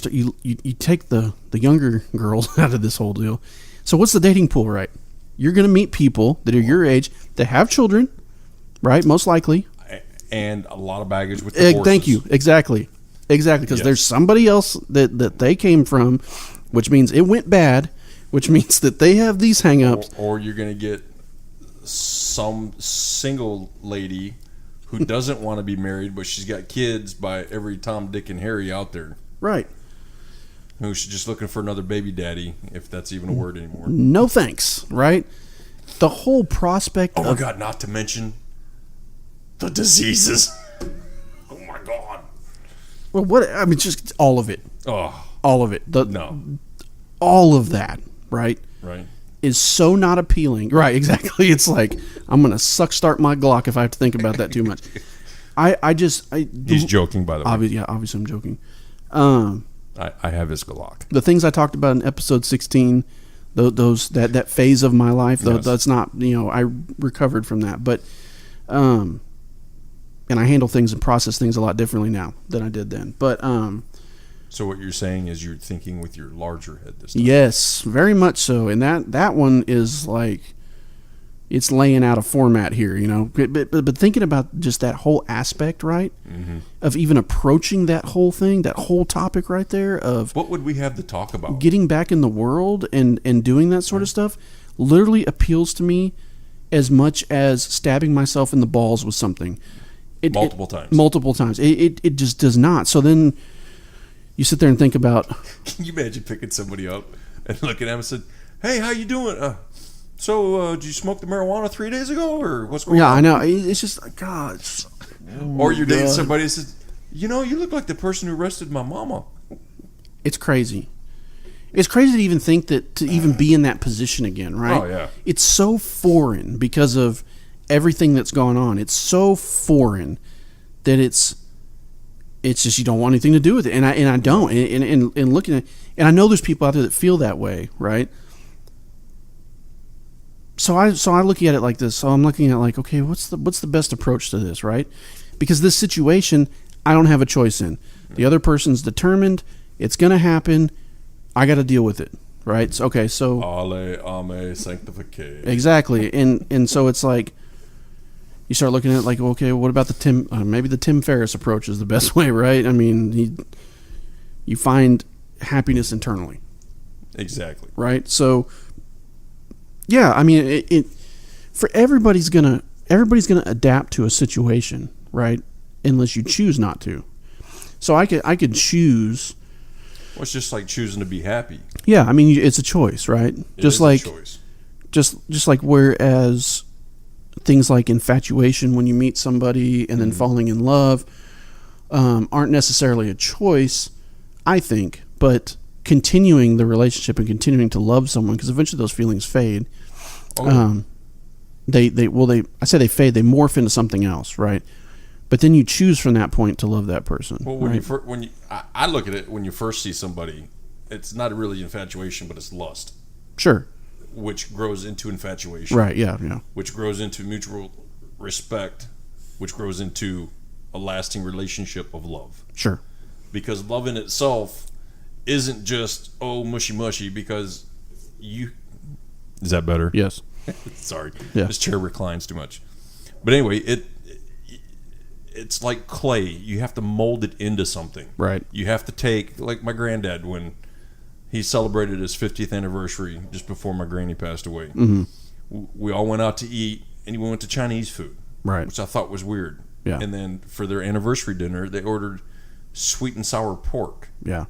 S2: take the younger girls out of this whole deal. So what's the dating pool, right? You're going to meet people that are your age that have children, right? Most likely,
S3: and a lot of baggage with divorces.
S2: Thank you. Exactly. Because there's somebody else that they came from, which means it went bad. Which means that they have these hang-ups.
S3: Or you're going to get some single lady who doesn't want to be married, but she's got kids by every Tom, Dick, and Harry out there.
S2: Right.
S3: Who's just looking for another baby daddy, if that's even a word anymore.
S2: No thanks, right? The whole prospect
S3: of... Oh, my God, not to mention the diseases. Oh, my God.
S2: Well, just all of it.
S3: Oh.
S2: All of it. All of that. Right, is so not appealing. Right, exactly. It's like, I'm gonna start my Glock if I have to think about that too much. He's
S3: joking, by the way.
S2: Obviously, I'm joking.
S3: I have his Glock.
S2: The things I talked about in episode 16, that phase of my life, that's not, I recovered from that, but and I handle things and process things a lot differently now than I did then. But
S3: so what you're saying is you're thinking with your larger head this time.
S2: Yes, very much so. And that one is like, it's laying out a format here, But thinking about just that whole aspect, right? Mm-hmm. Of even approaching that whole thing, that whole topic right there of...
S3: What would we have to talk about?
S2: Getting back in the world and doing that sort of stuff literally appeals to me as much as stabbing myself in the balls with something.
S3: Multiple times.
S2: Multiple times. It just does not. So then... You sit there and think about...
S3: Can you imagine picking somebody up and looking at him and said, "Hey, how you doing? Did you smoke the marijuana 3 days ago, or what's going on?"
S2: Yeah, I know. It's just like, God.
S3: Or you're dating somebody that says, "You look like the person who arrested my mama."
S2: It's crazy. It's crazy to even think that, to even be in that position again, right?
S3: Oh, yeah.
S2: It's so foreign because of everything that's gone on. It's so foreign that it's just, you don't want anything to do with it, and I don't. And looking at, and I know there's people out there that feel that way, right? So I look at it like this. So I'm looking at like, okay, what's the best approach to this, right? Because this situation, I don't have a choice in. The other person's determined. It's gonna happen. I got to deal with it, right? So, okay, so
S3: Ale, ame, sanctificate.
S2: Exactly, and so it's like. You start looking at it like, okay, what about maybe the Tim Ferriss approach is the best way, right? I mean, you find happiness internally.
S3: Exactly.
S2: Right? So, yeah, I mean, for everybody's gonna adapt to a situation, right? Unless you choose not to. So I could choose.
S3: Well, it's just like choosing to be happy.
S2: Yeah, I mean, it's a choice, right? Just like a choice. Just like whereas things like infatuation, when you meet somebody and then falling in love, aren't necessarily a choice, I think, but continuing the relationship and continuing to love someone, because eventually those feelings fade. I say they fade, they morph into something else, right? But then you choose from that point to love that person.
S3: Well, when I look at it, when you first see somebody, it's not really infatuation, but it's lust.
S2: Sure.
S3: Which grows into infatuation.
S2: Right, yeah.
S3: Which grows into mutual respect, which grows into a lasting relationship of love.
S2: Sure.
S3: Because love in itself isn't just, mushy mushy, because you... Is that better?
S2: Yes.
S3: Sorry.
S2: Yeah.
S3: This chair reclines too much. But anyway, it's like clay. You have to mold it into something.
S2: Right.
S3: You have to take, like my granddad, when he celebrated his 50th anniversary just before my granny passed away.
S2: Mm-hmm.
S3: We all went out to eat, and we went to Chinese food.
S2: Right.
S3: Which I thought was weird.
S2: Yeah.
S3: And then for their anniversary dinner, they ordered sweet and sour pork.
S2: Yeah.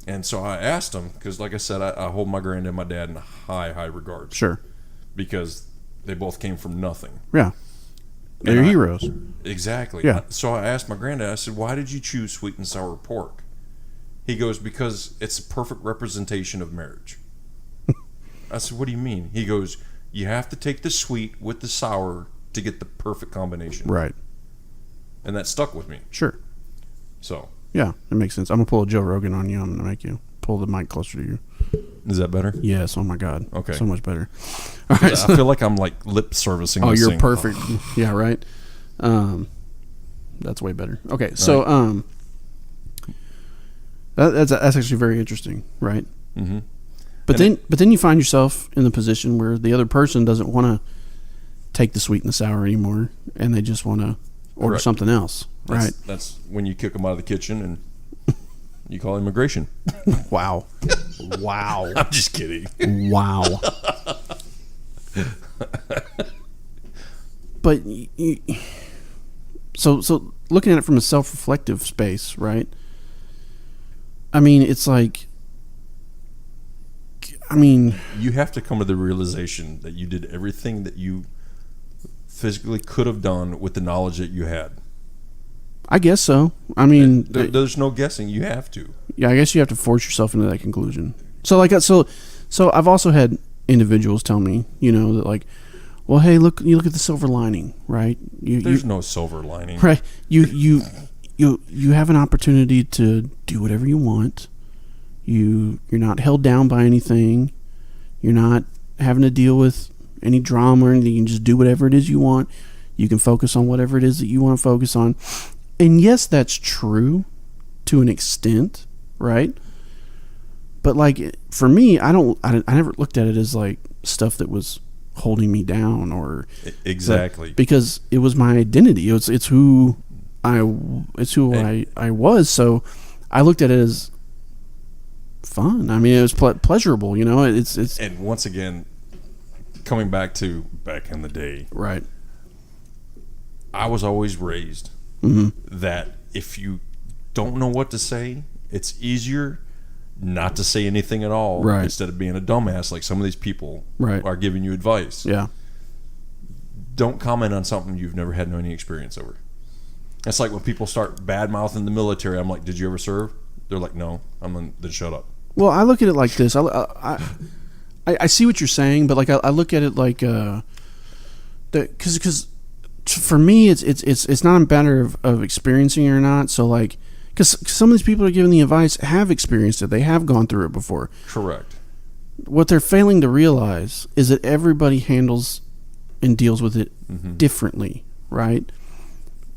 S3: And so I asked him, because like I said, I hold my granddad and my dad in high regard.
S2: Sure.
S3: Because they both came from nothing.
S2: Yeah. They're heroes.
S3: Exactly.
S2: Yeah.
S3: So I asked my granddad, I said, why did you choose sweet and sour pork? He goes, because it's a perfect representation of marriage. I said, what do you mean? He goes, you have to take the sweet with the sour to get the perfect combination.
S2: Right.
S3: And that stuck with me.
S2: Sure.
S3: So.
S2: Yeah, it makes sense. I'm going to pull a Joe Rogan on you. I'm going to make you pull the mic closer to you.
S3: Is that better?
S2: Yes. Oh, my God.
S3: Okay.
S2: So much better. All right.
S3: I feel like I'm like lip servicing.
S2: Oh,
S3: this
S2: you're
S3: thing.
S2: perfect. Yeah, right. That's way better. Okay, so that's actually very interesting, right?
S3: Mm-hmm.
S2: But then you find yourself in the position where the other person doesn't want to take the sweet and the sour anymore, and they just want to order something else, right?
S3: That's when you kick them out of the kitchen and you call immigration.
S2: Wow. Wow.
S3: I'm just kidding.
S2: Wow. But so looking at it from a self-reflective space, right? I mean, it's like,
S3: you have to come to the realization that you did everything that you physically could have done with the knowledge that you had.
S2: I guess so. I mean,
S3: there's no guessing. You have to.
S2: Yeah, I guess you have to force yourself into that conclusion. So I've also had individuals tell me, that like, well, hey, look at the silver lining, right?
S3: There's no silver lining,
S2: right? You have an opportunity to do whatever you want. You're not held down by anything. You're not having to deal with any drama or anything. You can just do whatever it is you want. You can focus on whatever it is that you want to focus on. And yes, that's true to an extent, right? But like for me, I never looked at it as like stuff that was holding me down or
S3: exactly,
S2: because it was my identity. It's who I was. So I looked at it as fun. I mean, it was pleasurable. It's
S3: and once again, coming back in the day,
S2: right?
S3: I was always raised that if you don't know what to say, it's easier not to say anything at all,
S2: right,
S3: instead of being a dumbass like some of these people
S2: right.
S3: are giving you advice.
S2: Yeah.
S3: Don't comment on something you've never had any experience over. It's like when people start bad-mouthing the military. I'm like, did you ever serve? They're like, no. Then shut up.
S2: Well, I look at it like this. I see what you're saying, but like I look at it like because for me it's not a matter of experiencing it or not. So like, because some of these people are giving the advice have experienced it. They have gone through it before.
S3: Correct.
S2: What they're failing to realize is that everybody handles and deals with it differently, right?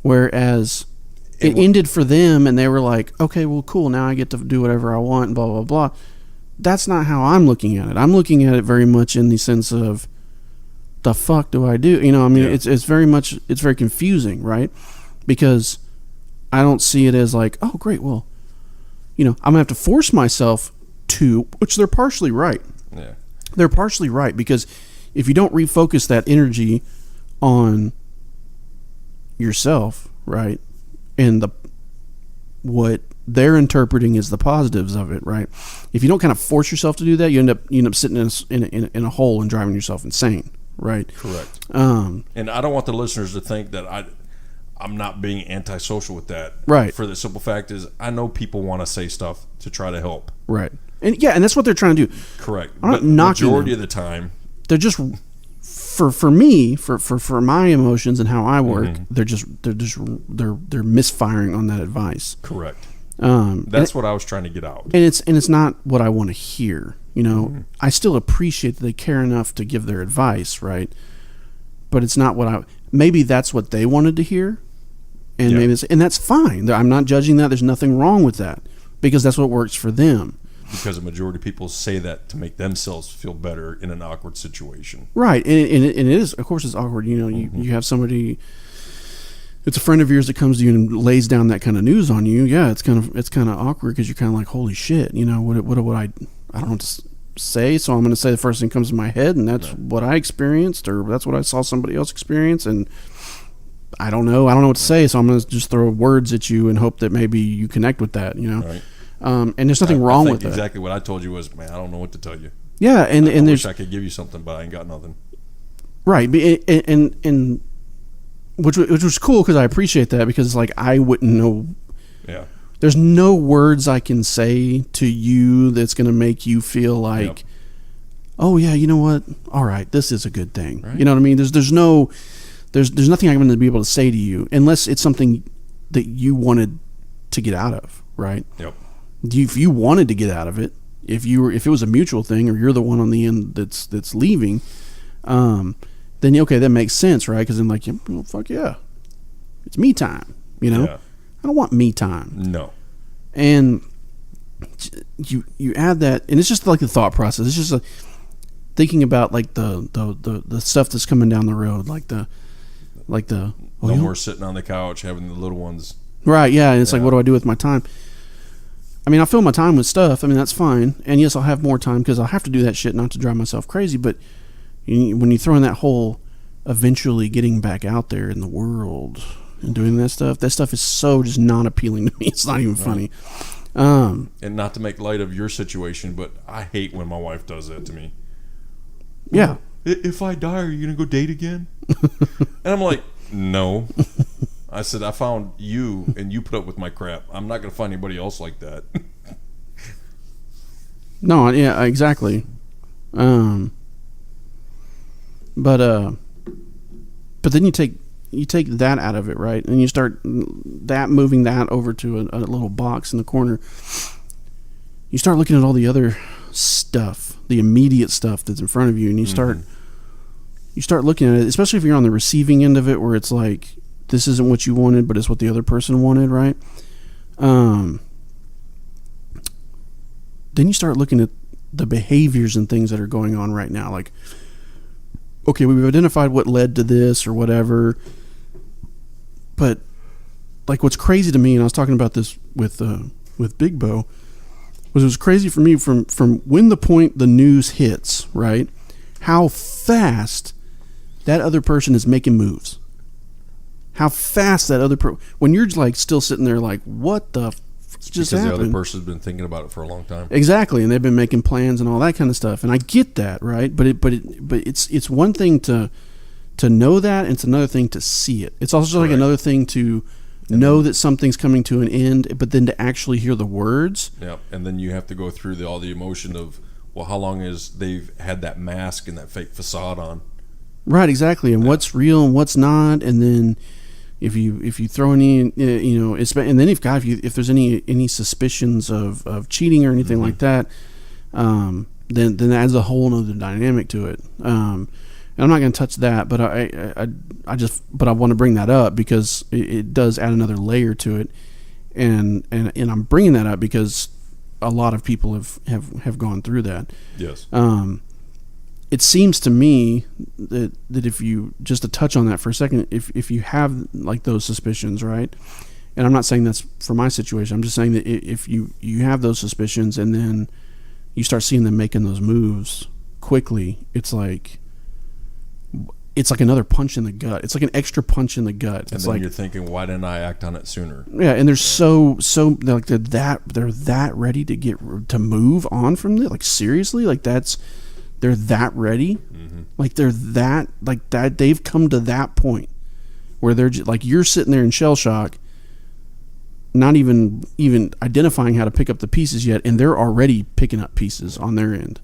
S2: Whereas it ended for them and they were like, okay, well, cool, now I get to do whatever I want and blah, blah, blah. That's not how I'm looking at it. I'm looking at it very much in the sense of, the fuck do I do? It's very confusing, right? Because I don't see it as like, oh, great, well, I'm going to have to force myself to, which they're partially right.
S3: Yeah.
S2: They're partially right, because if you don't refocus that energy on yourself, right, and what they're interpreting as the positives of it, right? If you don't kind of force yourself to do that, you end up sitting in a hole and driving yourself insane, right?
S3: Correct. And I don't want the listeners to think that I'm not being antisocial with that.
S2: Right.
S3: For the simple fact is, I know people want to say stuff to try to help.
S2: Right. And that's what they're trying to do.
S3: Correct.
S2: I'm not knocking
S3: majority
S2: them.
S3: of the time,
S2: they're just for me, for my emotions and how I work, they're misfiring on that advice.
S3: Correct. That's what I was trying to get out.
S2: And it's not what I want to hear. I still appreciate that they care enough to give their advice, right? But it's not what maybe that's what they wanted to hear, and and that's fine. I'm not judging that. There's nothing wrong with that because that's what works for them.
S3: Because a majority of people say that to make themselves feel better in an awkward situation.
S2: Right, and it is, of course, it's awkward. You have somebody, it's a friend of yours that comes to you and lays down that kind of news on you. Yeah, it's kind of awkward because you're kind of like, holy shit, what I don't know what to say, so I'm going to say the first thing that comes to my head, and that's what I experienced, or that's what I saw somebody else experience, and I don't know what to say, so I'm going to just throw words at you and hope that maybe you connect with that,
S3: Right.
S2: And there's nothing wrong with that.
S3: Exactly what I told you was, man, I don't know what to tell you.
S2: Yeah, and
S3: I
S2: wish
S3: I could give you something, but I ain't got nothing.
S2: Right, and which was cool because I appreciate that, because it's like I wouldn't know.
S3: Yeah.
S2: There's no words I can say to you that's going to make you feel like, oh yeah, you know what? All right, this is a good thing. Right. You know what I mean? There's nothing I'm going to be able to say to you unless it's something that you wanted to get out of, right?
S3: Yep.
S2: If you wanted to get out of it, if it was a mutual thing, or you're the one on the end that's leaving, then okay, that makes sense, right? Because then like, fuck yeah, it's me time.
S3: Yeah.
S2: I don't want me time.
S3: No.
S2: And you add that, and it's just like the thought process. It's just thinking about like the stuff that's coming down the road, like the
S3: no more sitting on the couch having the little ones.
S2: Right. Yeah. And it's like, what do I do with my time? I mean, I'll fill my time with stuff. I mean, that's fine. And yes, I'll have more time because I'll have to do that shit not to drive myself crazy. But when you throw in that whole eventually getting back out there in the world and doing that stuff is so just not appealing to me. It's not even funny.
S3: And not to make light of your situation, but I hate when my wife does that to me.
S2: Yeah.
S3: If I die, are you going to go date again? And I'm like, no. I said, I found you, and you put up with my crap. I'm not going to find anybody else like that.
S2: No, yeah, exactly. But then you take that out of it, right? And you start moving that over to a little box in the corner. You start looking at all the other stuff, the immediate stuff that's in front of you, and you start looking at it, especially if you're on the receiving end of it, where it's like, this isn't what you wanted, but it's what the other person wanted, right? Then you start looking at the behaviors and things that are going on right now. Like, okay, we've identified what led to this or whatever, but like what's crazy to me, and I was talking about this with Big Bo, was it was crazy for me from when the news hits, right? How fast that other person is making moves. How fast that other when you're like still sitting there like, what the just happened?
S3: Because the other person's been thinking about it for a long time.
S2: Exactly, and they've been making plans and all that kind of stuff. And I get that, right? But it's one thing to know that, and it's another thing to see it. It's also like another thing to know that something's coming to an end, but then to actually hear the words.
S3: Yeah, and then you have to go through all the emotion of, well, how long is they've had that mask and that fake facade on? Right,
S2: exactly, and what's real and what's not, and then if you throw any, and then if there's any suspicions of cheating or anything like that, then that adds a whole other dynamic to it. And I'm not going to touch that, but I want to bring that up because it does add another layer to it, and I'm bringing that up because a lot of people have gone through that.
S3: Yes.
S2: It seems to me that if you, just to touch on that for a second, if you have like those suspicions, right? And I'm not saying that's for my situation. I'm just saying that if you have those suspicions and then you start seeing them making those moves quickly, it's like, it's like another punch in the gut. It's like an extra punch in the gut.
S3: And then you're thinking, why didn't I act on it sooner?
S2: Yeah, and they're so like they're that ready to move on from it. Like seriously, like they're that ready. Mm-hmm. Like they're that they've come to that point where they're just, like you're sitting there in shell shock, not even identifying how to pick up the pieces yet, and they're already picking up pieces on their end.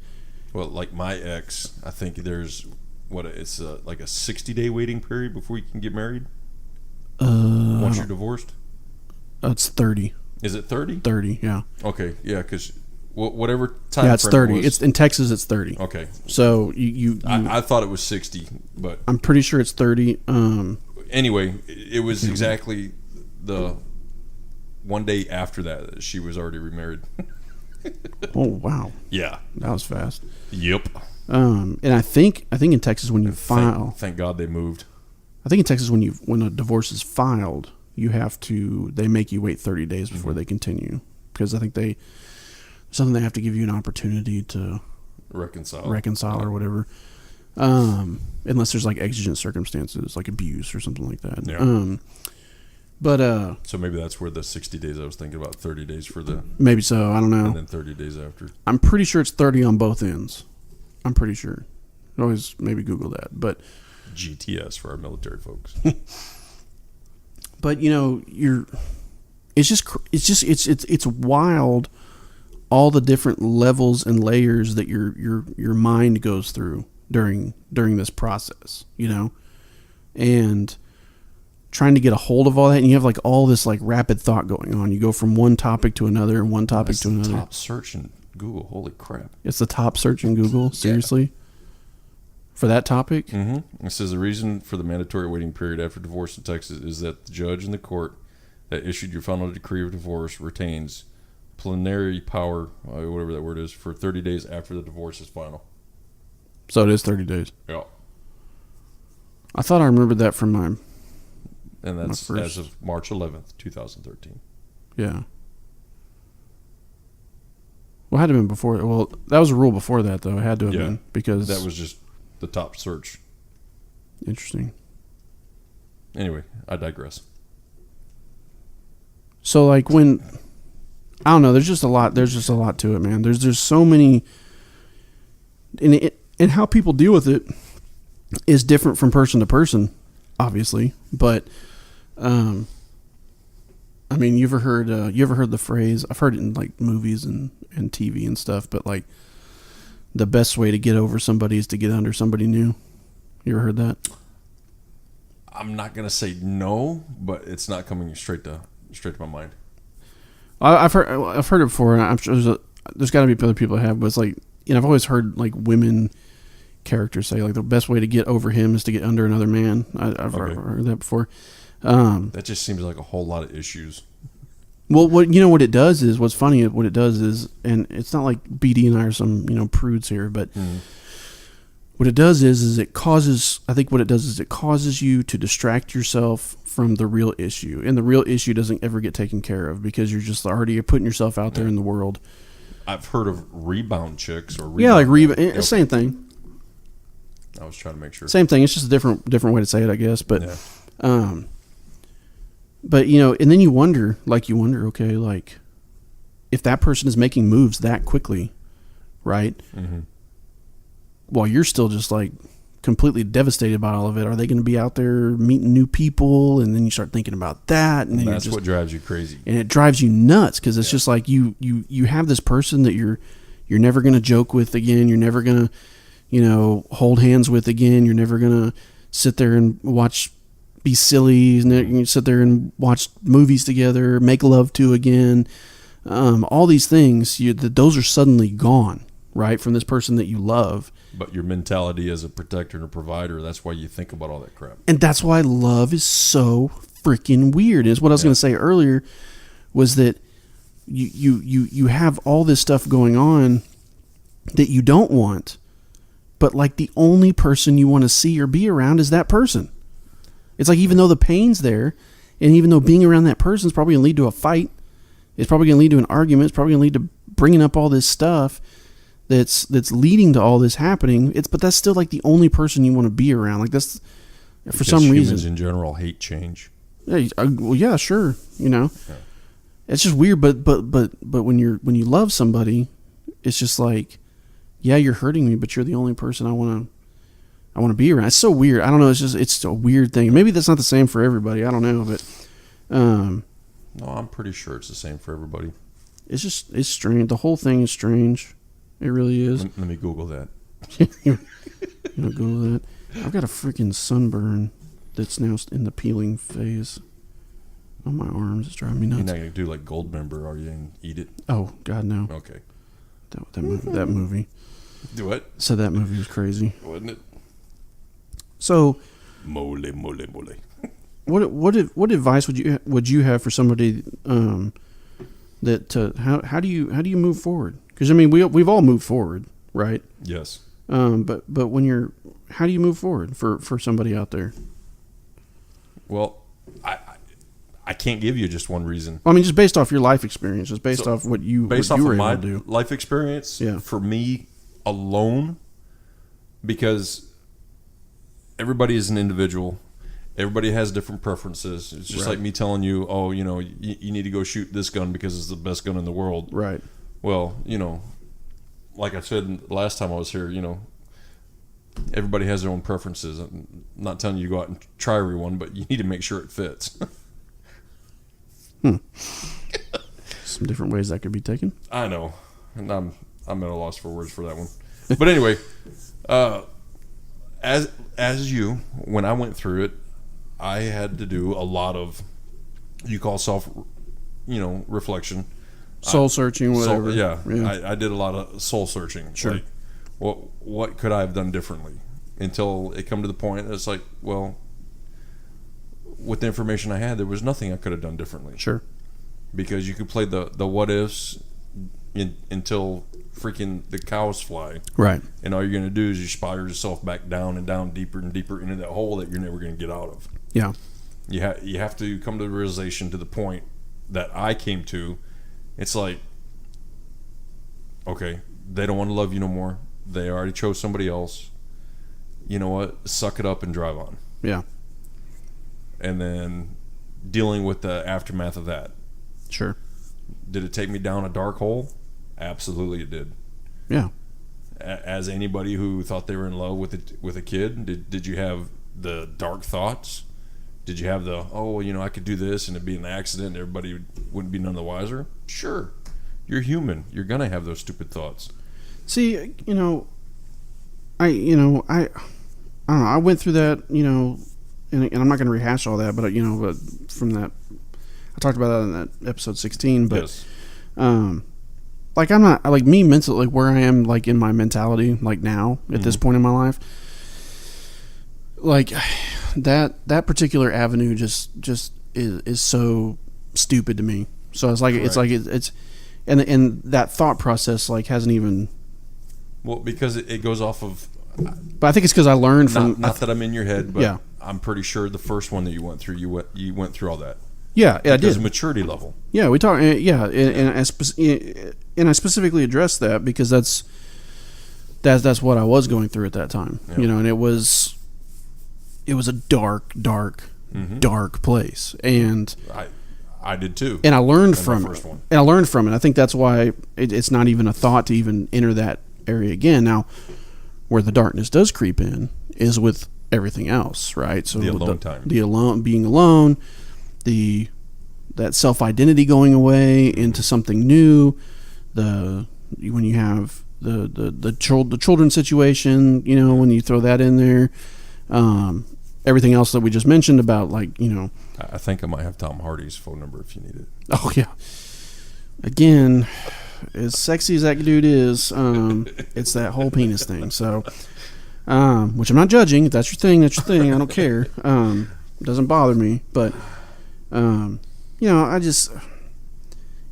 S3: Well, like my ex, I think there's like a 60-day waiting period before you can get married. Once you're divorced,
S2: it's 30.
S3: Is it 30?
S2: 30, yeah.
S3: Okay, yeah, because whatever time.
S2: Yeah, it's 30. It's in Texas. It's 30.
S3: Okay.
S2: So
S3: I thought it was 60, but
S2: I'm pretty sure it's 30.
S3: Anyway, it was exactly the one day after that she was already remarried.
S2: Oh wow!
S3: Yeah,
S2: that was fast.
S3: Yep.
S2: And I think in Texas when you file,
S3: thank God they moved.
S2: I think in Texas when a divorce is filed, they make you wait 30 days before they continue, because I think they have to give you an opportunity to reconcile or whatever. Unless there's like exigent circumstances like abuse or something like that.
S3: Yeah.
S2: But
S3: so maybe that's where the 60 days I was thinking about, 30 days for the
S2: maybe so, I don't know.
S3: And then 30 days after.
S2: I'm pretty sure it's 30 on both ends. I'm pretty sure. Always maybe Google that, but
S3: GTS for our military folks.
S2: But it's wild, all the different levels and layers that your mind goes through during this process, and trying to get a hold of all that, and you have like all this like rapid thought going on. You go from one topic to another and one topic to another.
S3: Top search in Google. Holy crap!
S2: It's the top search in Google. Seriously, yeah. For that topic.
S3: Mm-hmm. It says the reason for the mandatory waiting period after divorce in Texas is that the judge in the court that issued your final decree of divorce retains plenary power, whatever that word is, for 30 days after the divorce is final.
S2: So it is 30 days.
S3: Yeah.
S2: I thought I remembered that from my.
S3: And that's as of March 11th, 2013.
S2: Yeah. Well, it had to have been before. Well, that was a rule before that, though. It had to have been, because
S3: that was just the top search.
S2: Interesting.
S3: Anyway, I digress.
S2: So, like, when I don't know, there's just a lot to it, man. There's so many, and how people deal with it is different from person to person, obviously, but. I mean, you ever heard the phrase? I've heard it in like movies and TV and stuff, but like the best way to get over somebody is to get under somebody new. You ever heard that?
S3: I'm not gonna say no, but it's not coming straight to my mind.
S2: I've heard it before, and I'm sure there's got to be other people that have, but it's like, I've always heard like women characters say like the best way to get over him is to get under another man. I've heard that before.
S3: That just seems like a whole lot of issues.
S2: Well, what it does is, what's funny, what it does is, and it's not like BD and I are some, prudes here, but what it does is it causes you to distract yourself from the real issue. And the real issue doesn't ever get taken care of because you're just already putting yourself out there in the world.
S3: I've heard of rebound chicks or
S2: rebound. Same thing.
S3: I was trying to make sure.
S2: Same thing. It's just a different way to say it, I guess. But, but and then you wonder, okay, like if that person is making moves that quickly, right? Mm-hmm. While you're still just like completely devastated about all of it, are they going to be out there meeting new people? And then you start thinking about that, and then
S3: that's what drives you crazy.
S2: And it drives you nuts because it's just like you have this person that you're never going to joke with again. You're never going to, hold hands with again. You're never going to sit there and be silly, and you sit there and watch movies together, make love to again. All these things, those are suddenly gone, right, from this person that you love.
S3: But your mentality as a protector and a provider, that's why you think about all that crap.
S2: And that's why love is so freaking weird. Is what I was going to say earlier, was that you have all this stuff going on that you don't want, but like the only person you want to see or be around is that person. It's like, even though the pain's there, and even though being around that person is probably going to lead to a fight, it's probably going to lead to an argument, it's probably going to lead to bringing up all this stuff, that's leading to all this happening. But that's still like the only person you want to be around. Like that's for some reason.
S3: Humans in general hate change.
S2: Yeah, well, yeah, sure. Yeah. It's just weird. But when you love somebody, it's just like, yeah, you're hurting me, but you're the only person I want to be around. It's so weird. I don't know. It's a weird thing. Maybe that's not the same for everybody. I don't know, but
S3: no, I'm pretty sure it's the same for everybody.
S2: It's strange. The whole thing is strange. It really is.
S3: Let me Google that.
S2: You know, Google that. I've got a freaking sunburn that's now in the peeling phase on my arms. It's driving me nuts.
S3: You're not going to do like Goldmember, are you, and eat it?
S2: Oh, God, no.
S3: Okay.
S2: That movie.
S3: Do what?
S2: So that movie was crazy.
S3: Wasn't it?
S2: So...
S3: Mole.
S2: What advice would you have for somebody how do you move forward? Because I mean we've all moved forward, right?
S3: Yes.
S2: But when how do you move forward for somebody out there?
S3: Well, I can't give you just one reason.
S2: I mean, just based off your life experience, just based off what you were able to do.
S3: Life experience.
S2: Yeah.
S3: For me alone, because everybody is an individual. Everybody has different preferences. It's just like me telling you, oh, you need to go shoot this gun because it's the best gun in the world.
S2: Right.
S3: Well, like I said last time I was here, everybody has their own preferences. I'm not telling you to go out and try every one, but you need to make sure it fits.
S2: Some different ways that could be taken.
S3: I know. And I'm at a loss for words for that one. But anyway, as you, when I went through it, I had to do a lot of, you call self, reflection.
S2: Soul searching, whatever.
S3: I did a lot of soul searching.
S2: Sure.
S3: Like, what could I have done differently? Until it come to the point, it's like, well, with the information I had, there was nothing I could have done differently.
S2: Sure.
S3: Because you could play the what ifs until freaking the cows fly.
S2: Right.
S3: And all you're going to do is you spiral yourself back down and down, deeper and deeper into that hole that you're never going to get out of.
S2: Yeah.
S3: You have to come to the realization, to the point that I came to. It's like, okay, they don't want to love you no more. They already chose somebody else. You know what? Suck it up and drive on.
S2: Yeah.
S3: And then dealing with the aftermath of that.
S2: Sure.
S3: Did it take me down a dark hole? Absolutely, it did.
S2: Yeah.
S3: As anybody who thought they were in love with a kid, did you have the dark thoughts? Did you have the, I could do this and it'd be an accident and everybody wouldn't be none the wiser? Sure. You're human. You're going to have those stupid thoughts.
S2: See, I don't know. I went through that, and I'm not going to rehash all that, but but from that, I talked about that in that episode 16. But,
S3: yes.
S2: Like I'm not like me mentally, like where I am, like in my mentality, like now at this point in my life, like that particular avenue just is so stupid to me. So it's like
S3: Correct.
S2: it's and that thought process like hasn't even.
S3: Well, because it goes off of.
S2: But I think it's because I learned from.
S3: Not that I'm in your head, but
S2: yeah.
S3: I'm pretty sure the first one that you went through, you went through all that.
S2: Yeah, I did.
S3: Maturity level.
S2: Yeah, we talked. Yeah, and I specifically addressed that because that's what I was going through at that time.
S3: Yeah.
S2: And it was a dark place, and
S3: I did too.
S2: And I learned from it. And I learned from it. I think that's why it's not even a thought to even enter that area again. Now, where the darkness does creep in is with everything else, right? So
S3: the alone time,
S2: being alone. That self-identity going away into something new, when you have the children situation, when you throw that in there, everything else that we just mentioned about, like,
S3: I think I might have Tom Hardy's phone number if you need it.
S2: Oh yeah. Again, as sexy as that dude is, it's that whole penis thing. So, which I'm not judging. If that's your thing, that's your thing. I don't care. It doesn't bother me, but.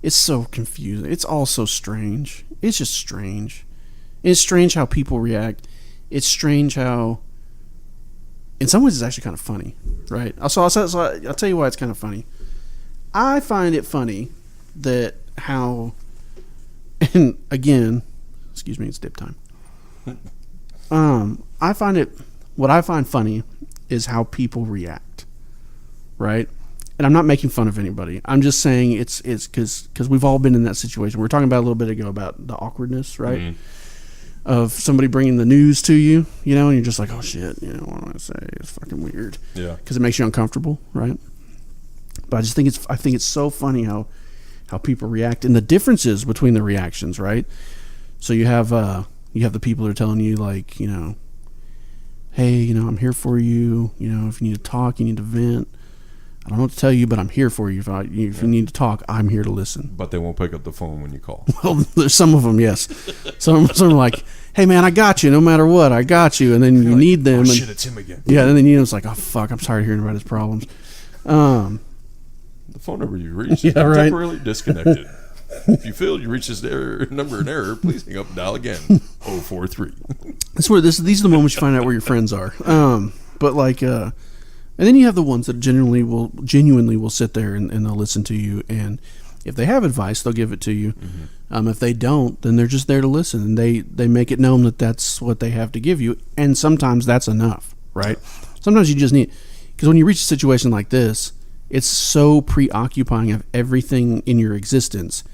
S2: It's so confusing. It's all so strange. It's just strange. It's strange how people react. It's strange how, in some ways, it's actually kind of funny, right? I'll tell you why it's kind of funny. I find it funny that how, and again, Excuse me, it's dip time. What I find funny is how people react, right? And I'm not making fun of anybody. I'm just saying it's because we've all been in that situation. We were talking about a little bit ago about the awkwardness, right? Mm-hmm. Of somebody bringing the news to you, you know, and you're just like, oh shit, you know, what am I say? It's fucking weird.
S3: Yeah.
S2: Because it makes you uncomfortable, right? But I think it's so funny how people react and the differences between the reactions, right? So you have the people that are telling you, like, you know, hey, you know, I'm here for you. You know, if you need to talk, you need to vent. I don't know what to tell you, but I'm here for you. If you need to talk, I'm here to listen.
S3: But they won't pick up the phone when you call.
S2: Well, there's some of them, yes. Some are like, hey, man, I got you no matter what. I got you. And then you need them.
S3: Oh, shit, it's him again.
S2: Yeah, and then you know, it's like, oh, fuck, I'm sorry hearing about his problems.
S3: The phone number you reached is temporarily disconnected. If you feel you reach this number in error, please hang up and dial again. 043.
S2: That's where these are the moments you find out where your friends are. But like, and then you have the ones that genuinely will sit there and they'll listen to you. And if they have advice, they'll give it to you. Mm-hmm. If they don't, then they're just there to listen, and they make it known that that's what they have to give you. And sometimes that's enough, right? Sometimes you just need, because when you reach a situation like this, it's so preoccupying of everything in your existence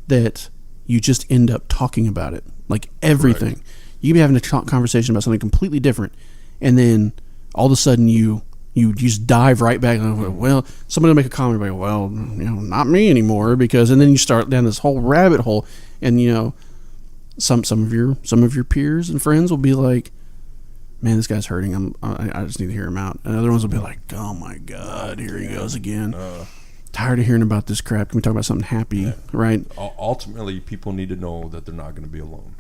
S2: that you just end up talking about it, like everything. Right. You can be having a conversation about something completely different, and then all of a sudden you just dive right back. Well, somebody will make a comment about, well, you know, not me anymore, because, and then you start down this whole rabbit hole, and you know, some of your peers and friends will be like, man, this guy's hurting. I just need to hear him out. And other ones will be like, oh my God, here he goes again. Tired of hearing about this crap. Can we talk about something happy, right?
S3: Ultimately, people need to know that they're not going to be alone.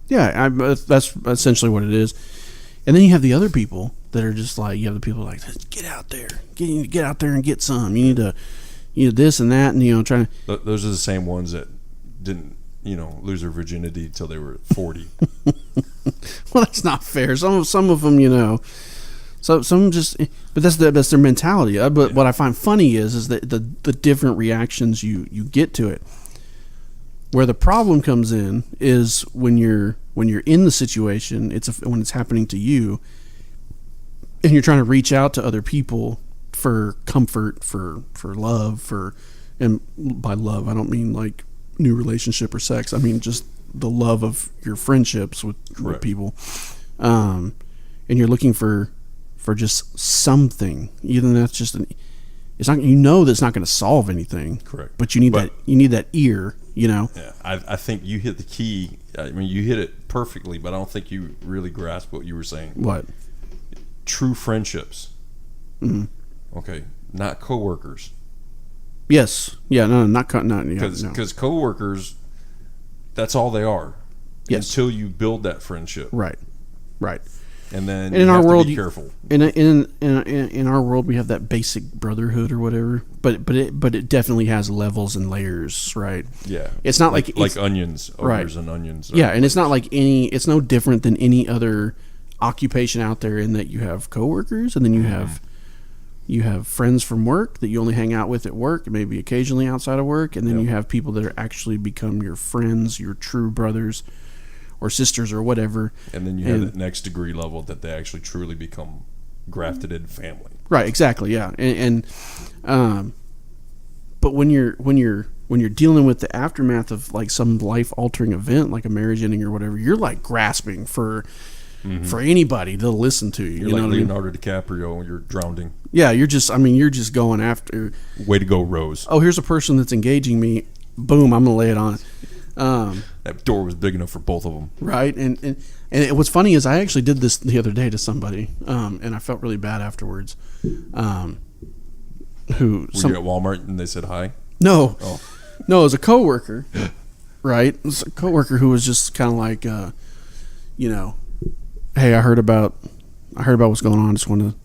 S2: Yeah, that's essentially what it is. And then you have the other people that are just like, you have the people like, get out there, get out there and get some. You need this and that, and you know, trying to.
S3: Those are the same ones that didn't, you know, lose their virginity until they were 40.
S2: Well, that's not fair. Some of them, you know, some just, but that's their mentality. But what I find funny is that the different reactions you get to it. Where the problem comes in is when you're in the situation, when it's happening to you, and you're trying to reach out to other people for comfort, for love, and by love I don't mean like new relationship or sex. I mean just the love of your friendships with people, and you're looking for just something. Even that's just it's not, you know, that's not going to solve anything.
S3: Correct.
S2: But you need that ear. You know.
S3: Yeah, I think you hit the key. I mean, you hit it perfectly, but I don't think you really grasped what you were saying.
S2: What?
S3: True friendships.
S2: Mm-hmm.
S3: Okay, not coworkers.
S2: Yes. Yeah. No. Not
S3: because coworkers, that's all they are.
S2: Yes.
S3: Until you build that friendship.
S2: Right.
S3: And then
S2: in our world,
S3: to be careful.
S2: In our world, we have that basic brotherhood or whatever, but it definitely has levels and layers, right?
S3: Yeah,
S2: it's not
S3: like onions, ogres and onions.
S2: Yeah, and it's not like it's no different than any other occupation out there, in that you have coworkers, and then you have friends from work that you only hang out with at work, maybe occasionally outside of work, and then you have people that are actually become your friends, your true brothers or sisters or whatever.
S3: And then you have that next degree level that they actually truly become grafted in family.
S2: Right, exactly, yeah. And but when you're dealing with the aftermath of like some life altering event, like a marriage ending or whatever, you're like grasping for anybody to listen to you.
S3: You're like Leonardo DiCaprio when you're drowning.
S2: Yeah, you're just going after.
S3: Way to go, Rose.
S2: Oh, here's a person that's engaging me. Boom, I'm gonna lay it on.
S3: That door was big enough for both of them.
S2: Right, and what's funny is I actually did this the other day to somebody, and I felt really bad afterwards.
S3: Were you at Walmart and they said hi?
S2: No, no, it was a coworker. Right, it was a coworker who was just kind of like, you know, hey, I heard about what's going on. I just want to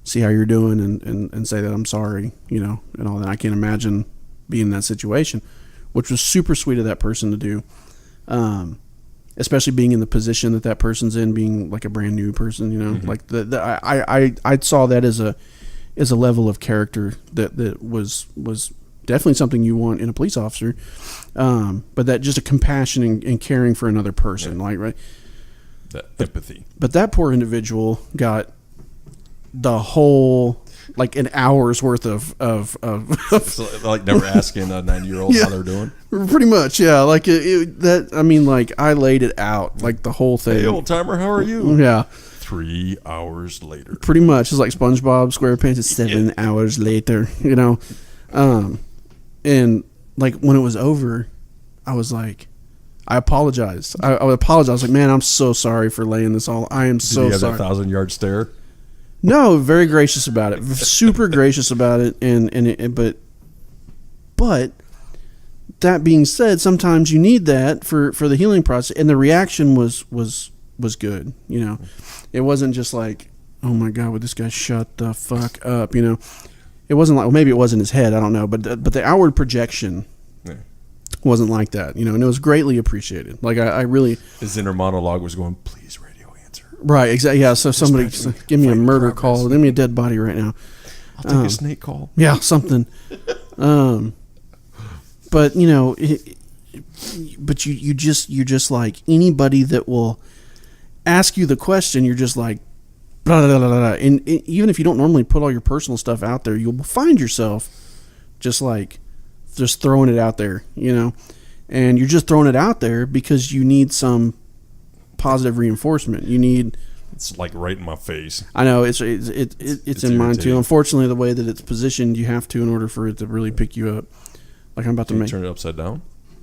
S2: see how you're doing and say that I'm sorry, you know, and all that. I can't imagine being in that situation, which was super sweet of that person to do, especially being in the position that person's in, being like a brand new person, you know. Mm-hmm. Like I saw that as a level of character that was definitely something you want in a police officer. But that just a compassion and caring for another person, like, right?
S3: That empathy.
S2: But that poor individual got the whole, like, an hour's worth of
S3: It's like never asking a 90-year-old how they're doing.
S2: Pretty much, yeah. Like I laid it out, like the whole thing.
S3: Hey, old timer, how are you?
S2: Yeah.
S3: 3 hours later. Pretty
S2: Pretty much, it's like SpongeBob SquarePants. It's 7 hours later, and like when it was over, I was like, I apologized. I apologized. I was like, man, I'm so sorry for laying this all. I am so
S3: Did you
S2: sorry.
S3: have that 1,000-yard stare?
S2: No, very gracious about it. Super gracious about it. But that being said, sometimes you need that for the healing process. And the reaction was good. It wasn't just like, oh my God, would this guy shut the fuck up? It wasn't like, well, maybe it was in his head. I don't know. But the outward projection wasn't like that, and it was greatly appreciated. Like I really,
S3: his inner monologue was going, please radio answer.
S2: Right, exactly. Yeah, so somebody give me a murder call, give me a dead body right now.
S3: I'll take a snake call.
S2: Yeah, something. But but you're just like anybody that will ask you the question. You're just like, blah, blah, blah, blah. And even if you don't normally put all your personal stuff out there, you'll find yourself just throwing it out there, and you're just throwing it out there because you need some positive reinforcement.
S3: It's like right in my face.
S2: I know it's in mine too. Unfortunately, the way that it's positioned, you have to in order for it to really pick you up. Like I'm about to make.
S3: Turn it upside down.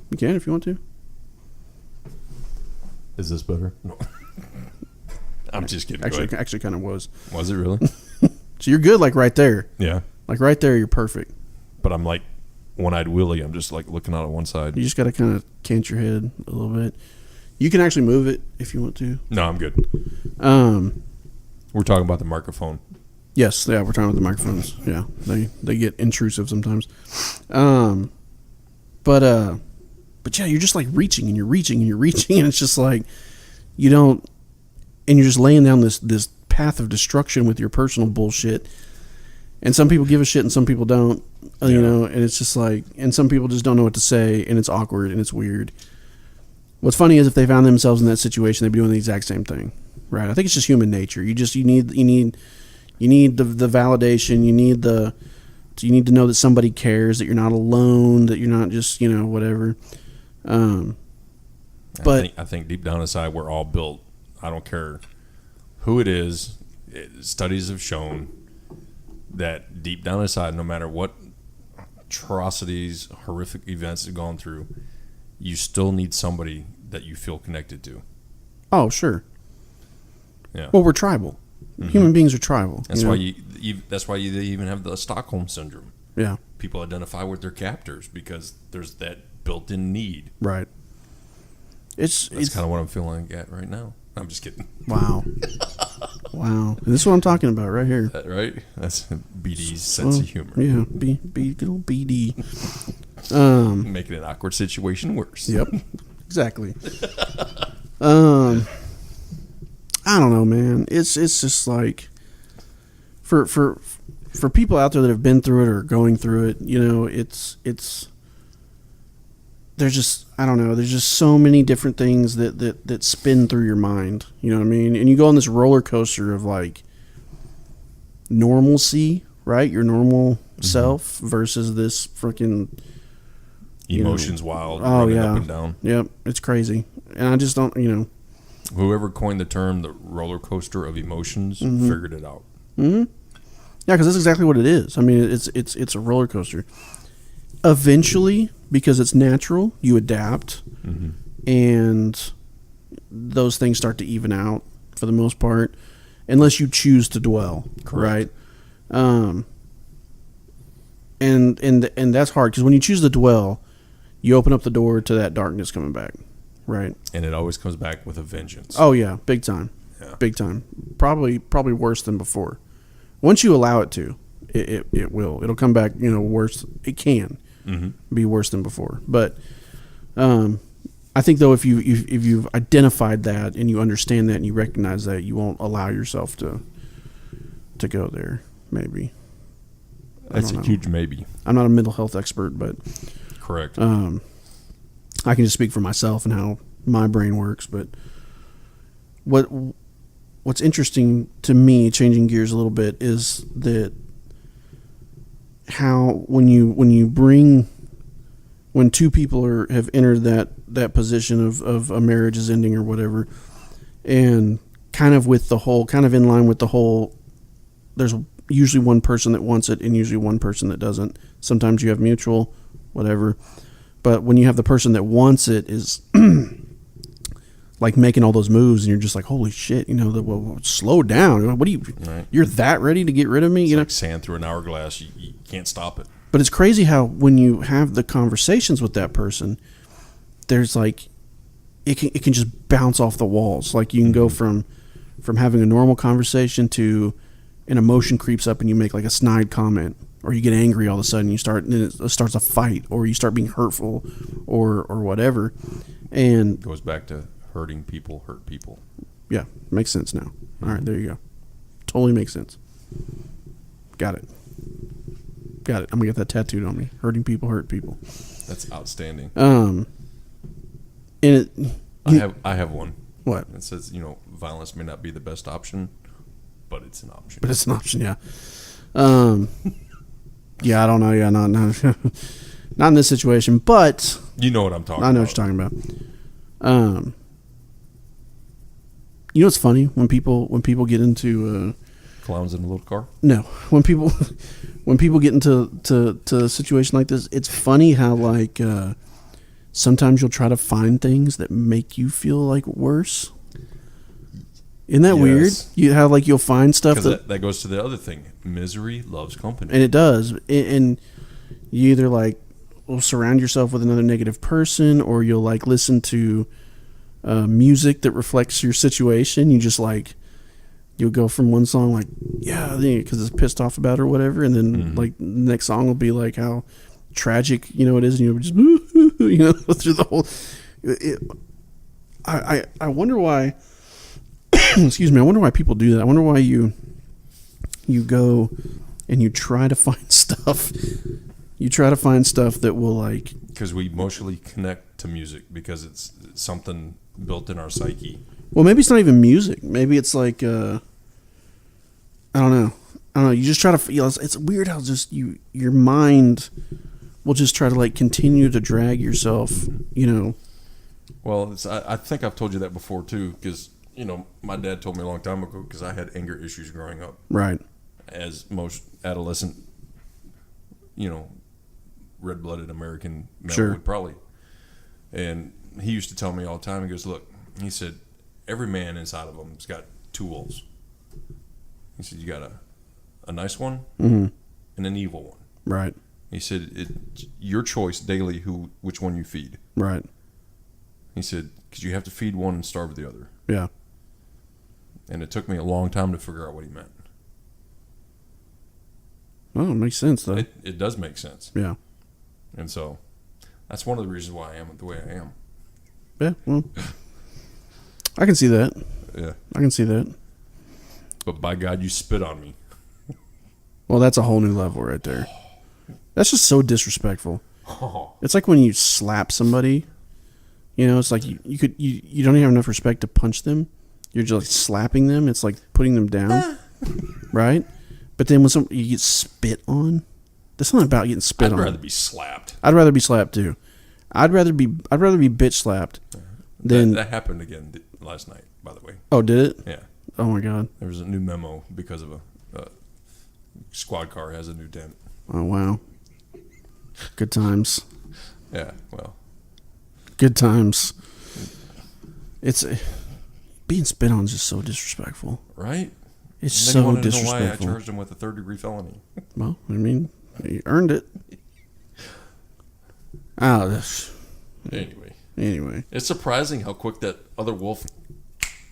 S2: You can if you want to.
S3: Is this better? No. I'm just kidding.
S2: Actually, kind of was.
S3: Was it really?
S2: So you're good, like right there.
S3: Yeah.
S2: Like right there, you're perfect.
S3: But I'm like one-eyed Willie. I'm just like looking out at one side.
S2: You just got to kind of cant your head a little bit. You can actually move it if you want to.
S3: No, I'm good. We're talking about the microphone.
S2: Yes, yeah, we're talking about the microphones. Yeah, they get intrusive sometimes. But yeah, you're just like reaching and you're reaching and you're reaching, and it's just like you don't, and you're just laying down this path of destruction with your personal bullshit. And some people give a shit and some people don't, and it's just like, and some people just don't know what to say, and it's awkward and it's weird. What's funny is if they found themselves in that situation, they'd be doing the exact same thing, right? I think it's just human nature. You need the validation. You need to know that somebody cares, that you're not alone, that you're not just, whatever. But
S3: I think deep down inside, we're all built. I don't care who it is. Studies have shown that deep down inside, no matter what atrocities, horrific events have gone through, you still need somebody that you feel connected to.
S2: Oh, sure.
S3: Yeah.
S2: Well, we're tribal. Mm-hmm. Human beings are tribal.
S3: That's why they even have the Stockholm syndrome.
S2: Yeah.
S3: People identify with their captors because there's that built-in need.
S2: Right.
S3: That's kind of what I'm feeling at right now. I'm just kidding.
S2: Wow. Wow. This is what I'm talking about right here.
S3: Right? That's BD's sense of humor.
S2: Yeah. Good old BD.
S3: Making an awkward situation worse.
S2: Yep. Exactly. I don't know, man. It's just like for people out there that have been through it or going through it, it's there's just, I don't know, there's just so many different things that spin through your mind, you know what I mean? And you go on this roller coaster of like normalcy, right? Your normal self versus this freaking
S3: emotions wild.
S2: Oh yeah.
S3: Up and down.
S2: Yep. It's crazy. And I just don't,
S3: Whoever coined the term the roller coaster of emotions figured it out.
S2: Mm-hmm. Yeah, because that's exactly what it is. I mean, it's a roller coaster. Eventually, because it's natural, you adapt, and those things start to even out for the most part, unless you choose to dwell. Correct. Right? And that's hard because when you choose to dwell, you open up the door to that darkness coming back. Right.
S3: And it always comes back with a vengeance.
S2: Oh yeah, big time. Yeah. Big time. Probably worse than before. Once you allow it to, it will. It'll come back, worse. It can be worse than before. But I think though if you've identified that and you understand that and you recognize that, you won't allow yourself to go there, maybe.
S3: That's a huge maybe.
S2: I'm not a mental health expert, but
S3: correct.
S2: I can just speak for myself and how my brain works. But what's interesting to me, changing gears a little bit, is that how when two people have entered that position of a marriage is ending or whatever, and kind of in line with the whole, there's usually one person that wants it and usually one person that doesn't. Sometimes you have mutual, whatever. But when you have the person that wants it is like making all those moves and you're just like, holy shit, slow down. What do you, right. You're that ready to get rid of me?
S3: It's like sand through an hourglass. You can't stop it.
S2: But it's crazy how when you have the conversations with that person, there's like, it can just bounce off the walls. Like you can go from having a normal conversation to an emotion creeps up and you make like a snide comment, or you get angry all of a sudden, and it starts a fight, or you start being hurtful or whatever. And
S3: it goes back to hurting people hurt people.
S2: Yeah, makes sense now. All right, there you go. Totally makes sense. Got it. I'm gonna get that tattooed on me. Hurting people hurt people.
S3: That's outstanding.
S2: And
S3: I have one.
S2: What?
S3: It says, violence may not be the best option, but it's an option.
S2: But it's an option, yeah. Yeah, I don't know. Yeah, not in this situation, but
S3: you know what I'm talking about.
S2: I know what you're talking about. What's funny when people get into
S3: clowns in a little car?
S2: No, when people get into a situation like this, it's funny how like sometimes you'll try to find things that make you feel like worse. Isn't that weird? You'll find stuff
S3: that goes to the other thing. Misery loves company,
S2: and it does. And you either will surround yourself with another negative person, or you'll listen to music that reflects your situation. You just you'll go from one song because it's pissed off about it or whatever, and then the next song will be like how tragic it is, and you'll just through the whole. I wonder why. Excuse me. I wonder why people do that. I wonder why you go and you try to find stuff. You try to find stuff that will
S3: because we emotionally connect to music because it's something built in our psyche.
S2: Well, maybe it's not even music. Maybe it's I don't know. You just try to. It's weird how just your mind will just try to continue to drag yourself.
S3: Well, I think I've told you that before too, because my dad told me a long time ago, because I had anger issues growing up.
S2: Right.
S3: As most adolescent, red-blooded American male would probably. And he used to tell me all the time. He goes, "Look," he said, "every man inside of him's got two wolves." He said, "You got a nice one and an evil one."
S2: Right.
S3: He said, "It's your choice daily which one you feed."
S2: Right.
S3: He said, "Because you have to feed one and starve the other."
S2: Yeah.
S3: And it took me a long time to figure out what he meant.
S2: Oh, it makes sense though.
S3: It does make sense.
S2: Yeah.
S3: And so that's one of the reasons why I am the way I am.
S2: Yeah, well, I can see that.
S3: Yeah. I
S2: can see that.
S3: But by God, you spit on me.
S2: Well, that's a whole new level right there. That's just so disrespectful.
S3: Oh.
S2: It's like when you slap somebody. It's like you don't even have enough respect to punch them. You're just slapping them. It's like putting them down, right? But then when you get spit on, that's not about getting spit on.
S3: I'd rather be slapped.
S2: I'd rather be slapped too. I'd rather be bitch slapped than
S3: that happened again last night. By the way.
S2: Oh, did it?
S3: Yeah.
S2: Oh my God.
S3: There was a new memo because of a squad car has a new dent.
S2: Oh wow. Good times.
S3: Yeah. Well.
S2: Good times. It's being spit on is just so disrespectful,
S3: right?
S2: It's so disrespectful.
S3: Know why I charged him with a 3rd-degree felony?
S2: Well, I mean, he earned it. Anyway,
S3: it's surprising how quick that other wolf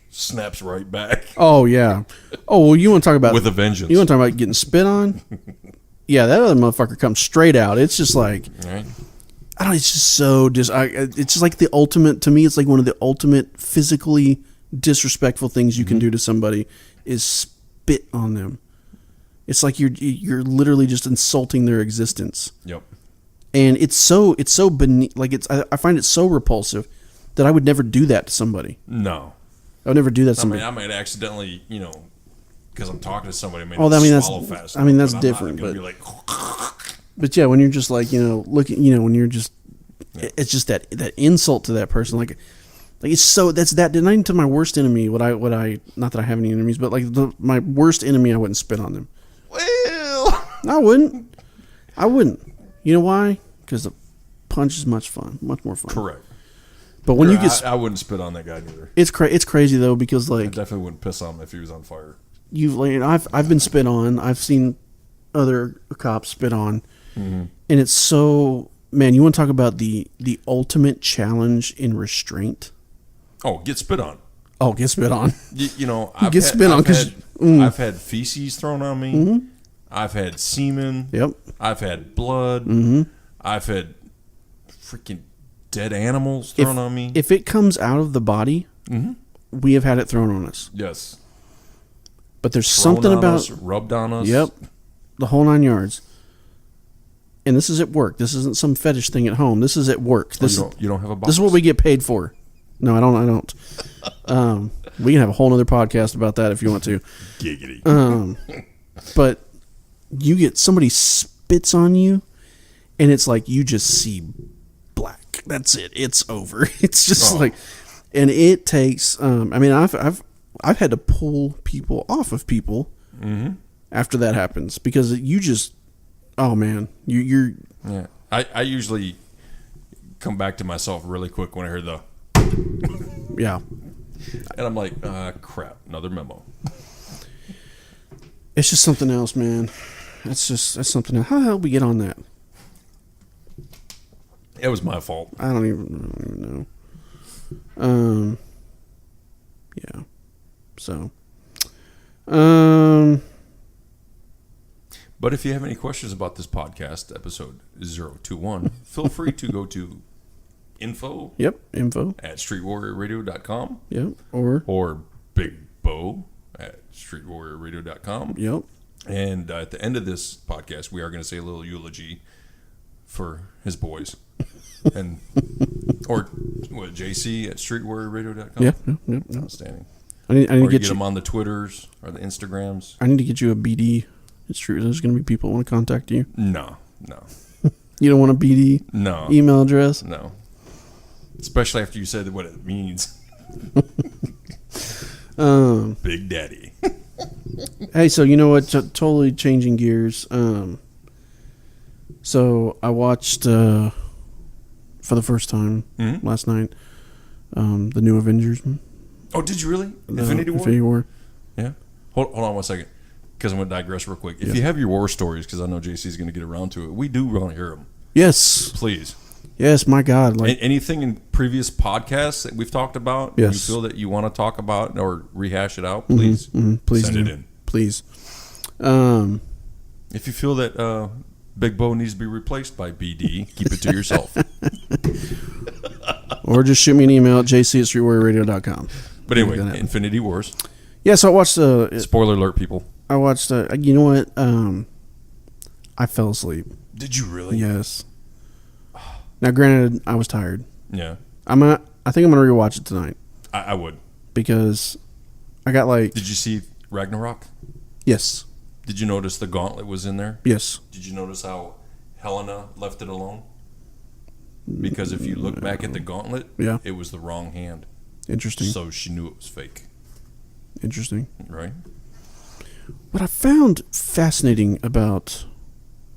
S3: snaps right back.
S2: Oh yeah. Oh well, you want to talk about
S3: with a vengeance?
S2: You want to talk about getting spit on? Yeah, that other motherfucker comes straight out. It's just like.
S3: Right.
S2: I don't know, it's just so it's just like the ultimate, to me, it's like one of the ultimate physically disrespectful things you can do to somebody is spit on them. It's like you're literally just insulting their existence.
S3: Yep.
S2: And it's so beneath, like I find it so repulsive that I would never do that to somebody.
S3: No.
S2: I would never do that to somebody.
S3: I might accidentally, because I'm talking to somebody,
S2: swallow
S3: fast.
S2: I mean, that's different. But,
S3: be like,
S2: but yeah, when you're just like, looking, when you're just, it's just that insult to that person. Like it's so, that's that, not even to my worst enemy, not that I have any enemies, but like my worst enemy, I wouldn't spit on them.
S3: Well,
S2: I wouldn't. You know why? Because the punch is much more fun.
S3: Correct.
S2: But when you get,
S3: I wouldn't spit on that guy either.
S2: It's crazy though, because like
S3: I definitely wouldn't piss on him if he was on fire.
S2: I've been spit on. I've seen other cops spit on, and it's so, man. You want to talk about the ultimate challenge in restraint?
S3: Oh, get spit on.
S2: Oh, get spit on.
S3: I've had feces thrown on me. Mm-hmm. I've had semen.
S2: Yep.
S3: I've had blood.
S2: Mm-hmm.
S3: I've had freaking dead animals thrown on me.
S2: If it comes out of the body, we have had it thrown on us.
S3: Yes.
S2: But there's something about
S3: us, rubbed on us.
S2: Yep. The whole 9 yards. And this is at work. This isn't some fetish thing at home. This is at work.
S3: You don't have a box?
S2: This is what we get paid for. No, I don't. We can have a whole other podcast about that if you want to.
S3: Giggity.
S2: But you get, somebody spits on you, and it's like you just see black. That's it. It's over. It's just like, and it takes. I've had to pull people off of people after that happens, because you just, oh man, you're.
S3: Yeah, I usually come back to myself really quick when I hear the.
S2: Yeah.
S3: And I'm like, crap, another memo.
S2: It's just something else, man. That's something else. How the hell did we get on that?
S3: It was my fault.
S2: I don't even know. Yeah. So.
S3: But if you have any questions about this podcast, episode 021, feel free to go to info
S2: at
S3: streetwarriorradio.com.
S2: Yep. Or
S3: Big Bo at streetwarriorradio.com.
S2: Yep.
S3: And at the end of this podcast, we are going to say a little eulogy for his boys. Or JC at streetwarriorradio.com.
S2: Yeah.
S3: Outstanding.
S2: I need to
S3: get them on the Twitters or the Instagrams.
S2: I need to get you a BD. It's true. There's going to be people who want to contact you.
S3: No.
S2: You don't want a BD?
S3: No.
S2: Email address?
S3: No. Especially after you said what it means. Big Daddy.
S2: Hey, so you know what? Totally changing gears. So I watched for the first time last night the new Avengers.
S3: Oh, did you really? Infinity
S2: War?
S3: Yeah. Hold on 1 second, because I'm going to digress real quick. If you have your war stories, because I know JC's going to get around to it, we do want to hear them.
S2: Yes.
S3: Please.
S2: Yes, my God.
S3: Anything in previous podcasts that we've talked about, you feel that you want to talk about or rehash it out, please,
S2: please
S3: send it in.
S2: Please.
S3: If you feel that Big Bo needs to be replaced by BD, keep it to yourself.
S2: Or just shoot me an email at jc@streetwarriorradio.com.
S3: But anyway, Infinity Wars.
S2: Yeah, so I watched...
S3: Spoiler alert, people.
S2: I watched... you know what? I fell asleep.
S3: Did you really?
S2: Yes. Now, granted, I was tired.
S3: Yeah.
S2: I think I'm going to rewatch it tonight.
S3: I would.
S2: Because I got like...
S3: Did you see Ragnarok?
S2: Yes.
S3: Did you notice the gauntlet was in there?
S2: Yes.
S3: Did you notice how Helena left it alone? Because if you look back at the gauntlet, it was the wrong hand.
S2: Interesting.
S3: So she knew it was fake.
S2: Interesting.
S3: Right?
S2: What I found fascinating about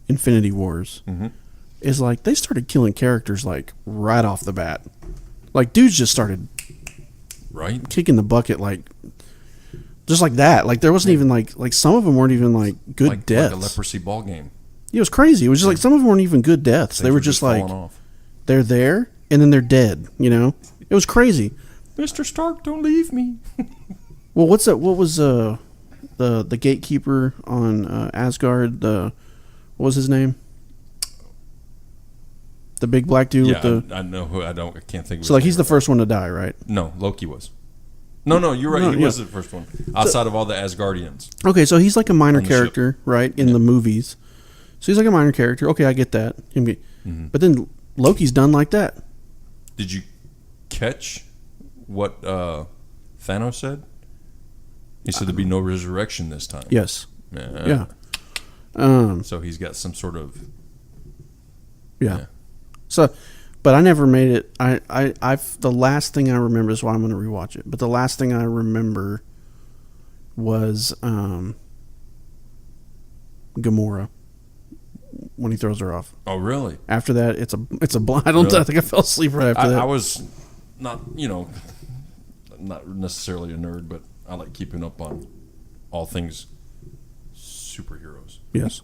S2: Infinity Wars is like they started killing characters like right off the bat. Like dudes just started kicking the bucket like just like that. Like there wasn't even like some of them weren't even like good deaths.
S3: Like a leprosy ball game.
S2: It was crazy. It was just like some of them weren't even good deaths. They were just like they're there and then they're dead, you know? It was crazy.
S3: Mr. Stark, don't leave me.
S2: Well, what was the gatekeeper on Asgard, what was his name? The big black dude with the...
S3: I know who. I can't think of his
S2: So, like,
S3: name
S2: he's the first one to die, right?
S3: No, Loki was. No, you're right. He was the first one outside of all the Asgardians.
S2: Okay, so he's like a minor character, right, in the movies. So he's like a minor character. Okay, I get that. But then Loki's done like that.
S3: Did you catch what Thanos said? He said there'd be no resurrection this time.
S2: Yes.
S3: Yeah. So he's got some sort of...
S2: Yeah. So, but I never made it. The last thing I remember is why I'm going to rewatch it. But the last thing I remember was Gamora when he throws her off.
S3: Oh, really?
S2: After that, it's a blind. I think I fell asleep right after that.
S3: I was not necessarily a nerd, but I like keeping up on all things superheroes.
S2: Yes.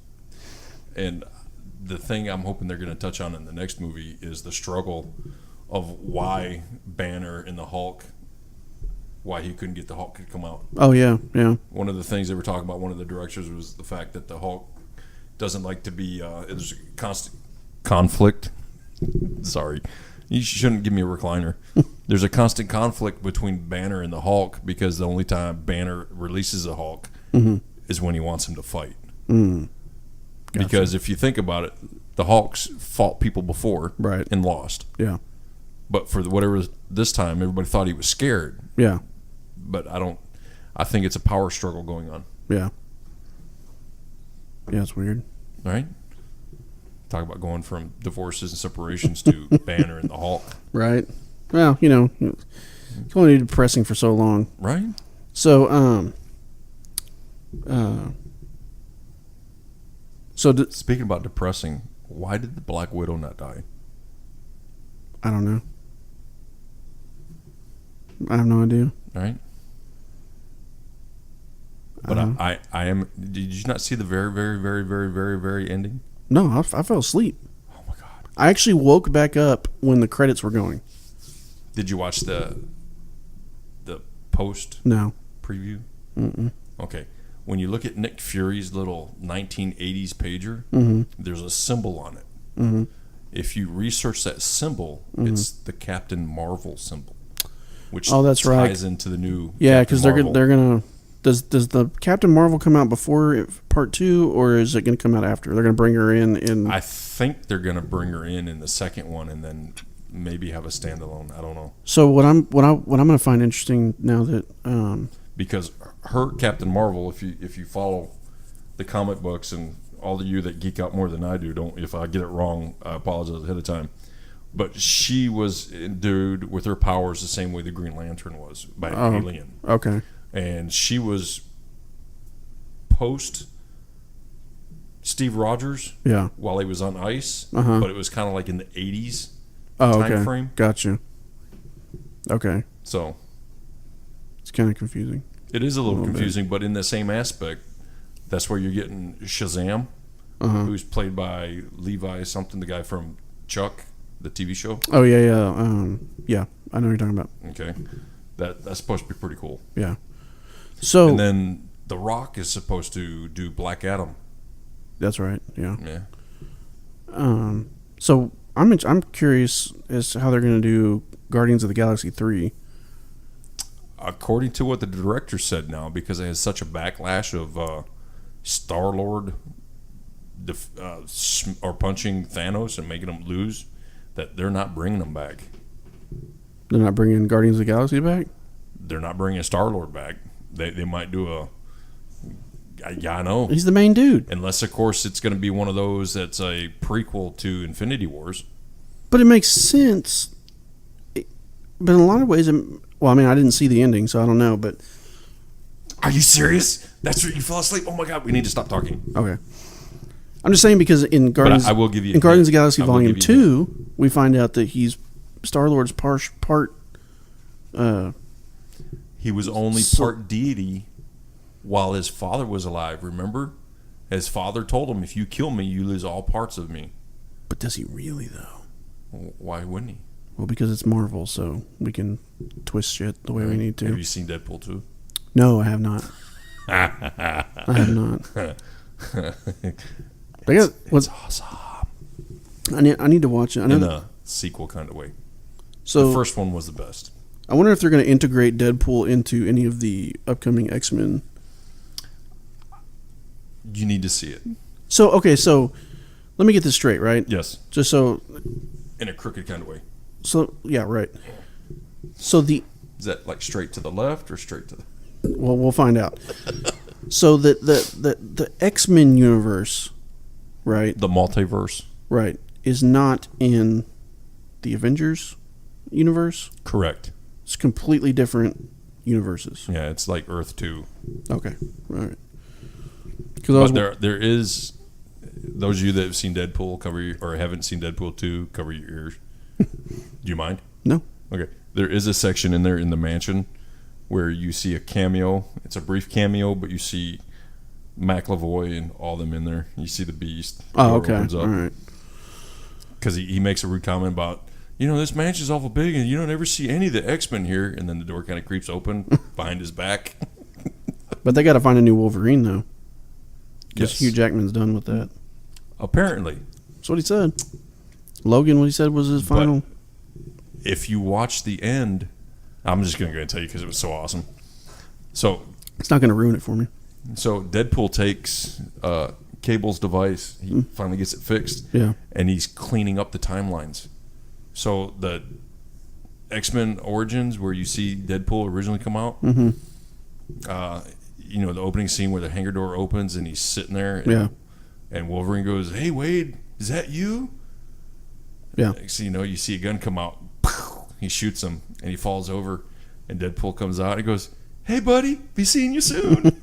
S3: And the thing I'm hoping they're going to touch on in the next movie is the struggle of why Banner and the Hulk, why he couldn't get the Hulk to come out.
S2: Oh, yeah.
S3: One of the things they were talking about, one of the directors, was the fact that the Hulk doesn't like to be, there's a constant conflict. Sorry. You shouldn't give me a recliner. There's a constant conflict between Banner and the Hulk because the only time Banner releases a Hulk is when he wants him to fight. Gotcha. Because if you think about it, the Hulk's fought people before and lost.
S2: Yeah.
S3: But for whatever this time, everybody thought he was scared.
S2: Yeah.
S3: But I think it's a power struggle going on.
S2: Yeah. Yeah, it's weird.
S3: All right. Talk about going from divorces and separations to Banner and the Hulk.
S2: Right. Well, you can only be depressing for so long.
S3: Right.
S2: So,
S3: speaking about depressing, why did the Black Widow not die?
S2: I don't know. I have no idea.
S3: All right. But I am. Did you not see the very, very, very, very, very, very ending?
S2: No, I fell asleep.
S3: Oh my God!
S2: I actually woke back up when the credits were going.
S3: Did you watch the post?
S2: No.
S3: Preview?
S2: Mm-mm.
S3: Okay. When you look at Nick Fury's little 1980s pager, there's a symbol on it.
S2: Mm-hmm.
S3: If you research that symbol, it's the Captain Marvel symbol, which
S2: that's
S3: ties into the new.
S2: Yeah, because they're gonna. Does the Captain Marvel come out before part 2, or is it going to come out after? They're going to bring her in.
S3: I think they're going to bring her in the second one, and then maybe have a standalone. I don't know.
S2: So what I'm going to find interesting now that
S3: because her Captain Marvel, if you follow the comic books, and all of you that geek out more than I do, don't. If I get it wrong, I apologize ahead of time. But she was endued with her powers the same way the Green Lantern was by an alien.
S2: Okay.
S3: And she was post Steve Rogers while he was on ice, but it was kind of like in the 80s time frame.
S2: Gotcha. Okay.
S3: So
S2: it's kind of confusing.
S3: It is a little confusing, but in the same aspect, that's where you're getting Shazam, who's played by Levi something, the guy from Chuck, the TV show.
S2: Oh, yeah. Yeah, I know what you're talking about.
S3: Okay. That's supposed to be pretty cool.
S2: Yeah. So,
S3: and then The Rock is supposed to do Black Adam.
S2: That's right. Yeah.
S3: Yeah.
S2: So I'm curious as to how they're going to do Guardians of the Galaxy 3.
S3: According to what the director said now, because it has such a backlash of Star-Lord or punching Thanos and making him lose, that they're not bringing him back.
S2: They're not bringing Guardians of the Galaxy back?
S3: They're not bringing Star-Lord back. They might do I know.
S2: He's the main dude.
S3: Unless, of course, it's going to be one of those that's a prequel to Infinity Wars.
S2: But it makes sense. But in a lot of ways, I didn't see the ending, so I don't know. But
S3: are you serious? That's where you fell asleep? Oh my God, we need to stop talking.
S2: Okay. I'm just saying because in Guardians,
S3: I will give you
S2: in Guardians of the Galaxy Volume 2, we find out that he's Star-Lord's part.
S3: He was only part deity while his father was alive. Remember, his father told him, "If you kill me, you lose all parts of me."
S2: But does he really though?
S3: Why wouldn't he?
S2: Well, because it's Marvel, so we can twist shit the way we need to.
S3: Have you seen Deadpool 2?
S2: No, I have not. I have not. It's
S3: awesome.
S2: I need to watch it.
S3: In a sequel kind of way.
S2: So
S3: the first one was the best.
S2: I wonder if they're going to integrate Deadpool into any of the upcoming X-Men.
S3: You need to see it.
S2: So let me get this straight, right?
S3: Yes.
S2: Just so...
S3: In a crooked kind of way.
S2: So, yeah, right. So the...
S3: Is that like straight to the left or straight to the...
S2: Well, we'll find out. So the X-Men universe, right?
S3: The multiverse.
S2: Right. Is not in the Avengers universe?
S3: Correct.
S2: It's completely different universes.
S3: Yeah, it's like Earth 2.
S2: Okay. All right.
S3: But there is... Those of you that have seen Deadpool, or haven't seen Deadpool 2, cover your ears. Do you mind?
S2: No.
S3: Okay. There is a section in there in the mansion where you see a cameo. It's a brief cameo, but you see McLavoy and all them in there. You see the Beast.
S2: Oh, okay. All right.
S3: Because he makes a rude comment about, this mansion's awful big and you don't ever see any of the X-Men here. And then the door kind of creeps open behind his back.
S2: But they got to find a new Wolverine, though. Because
S3: Yes.
S2: Hugh Jackman's done with that.
S3: Apparently.
S2: That's what he said. Logan, what he said was his final.
S3: If you watch the end, I'm just going to go and tell you because it was so awesome. So
S2: it's not going to ruin it for me.
S3: So Deadpool takes Cable's device. He finally gets it fixed.
S2: Yeah.
S3: And he's cleaning up the timelines. So the X-Men Origins, where you see Deadpool originally come out,
S2: mm-hmm.
S3: The opening scene where the hangar door opens and he's sitting there. And,
S2: yeah.
S3: And Wolverine goes, "Hey, Wade, is that you?"
S2: Yeah.
S3: So, you see a gun come out. He shoots him, and he falls over. And Deadpool comes out. And he goes, "Hey, buddy, be seeing you soon."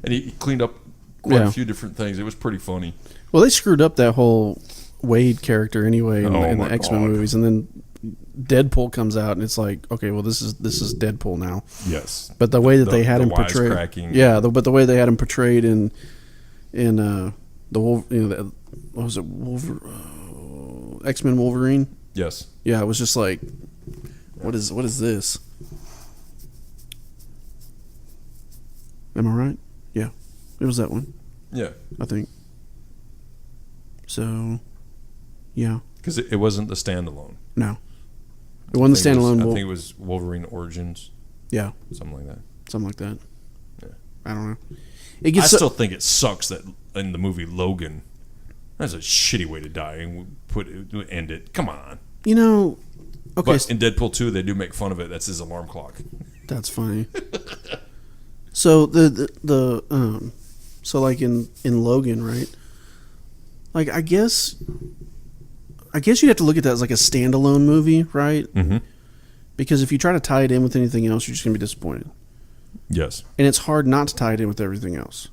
S3: And he cleaned up quite a few different things. It was pretty funny.
S2: Well, they screwed up that whole Wade character anyway in the X-Men movies, and then Deadpool comes out, and it's like, okay, well, this is Deadpool now.
S3: Yes.
S2: But the way that they had him portrayed, but the way they had him portrayed in the what was it, X-Men Wolverine?
S3: Yes.
S2: Yeah, it was just like, what is this? Am I right? Yeah, it was that one.
S3: Yeah,
S2: I think. So, yeah.
S3: Because it wasn't the standalone.
S2: No, it wasn't the standalone.
S3: I think it was Wolverine Origins.
S2: Yeah,
S3: something like that.
S2: Something like that.
S3: Yeah,
S2: I don't know.
S3: I still think it sucks that in the movie Logan, that's a shitty way to die and end it. Come on. Okay. But in Deadpool 2, they do make fun of it. That's his alarm clock.
S2: That's funny. So so like in Logan, right? Like I guess you'd have to look at that as like a standalone movie, right?
S3: Mm-hmm.
S2: Because if you try to tie it in with anything else, you're just gonna be disappointed.
S3: Yes.
S2: And it's hard not to tie it in with everything else.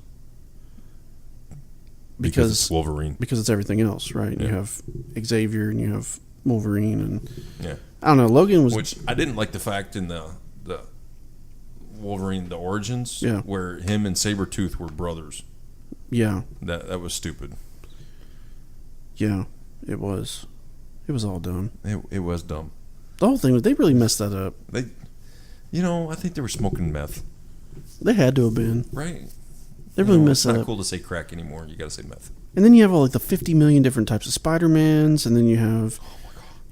S3: Because it's Wolverine.
S2: Because it's everything else, right?
S3: Yeah.
S2: You have Xavier and you have Wolverine and
S3: yeah.
S2: I don't know. Logan was,
S3: which I didn't like the fact in the Wolverine, the Origins, where him and Sabretooth were brothers.
S2: Yeah.
S3: That was stupid.
S2: Yeah, it was. It was all dumb.
S3: It was dumb.
S2: The whole thing was, they really messed that up.
S3: I think they were smoking meth.
S2: They had to have been.
S3: Right.
S2: They really messed that up.
S3: It's not cool to say crack anymore. You got to say meth.
S2: And then you have all like the 50 million different types of Spider-Mans, and then you have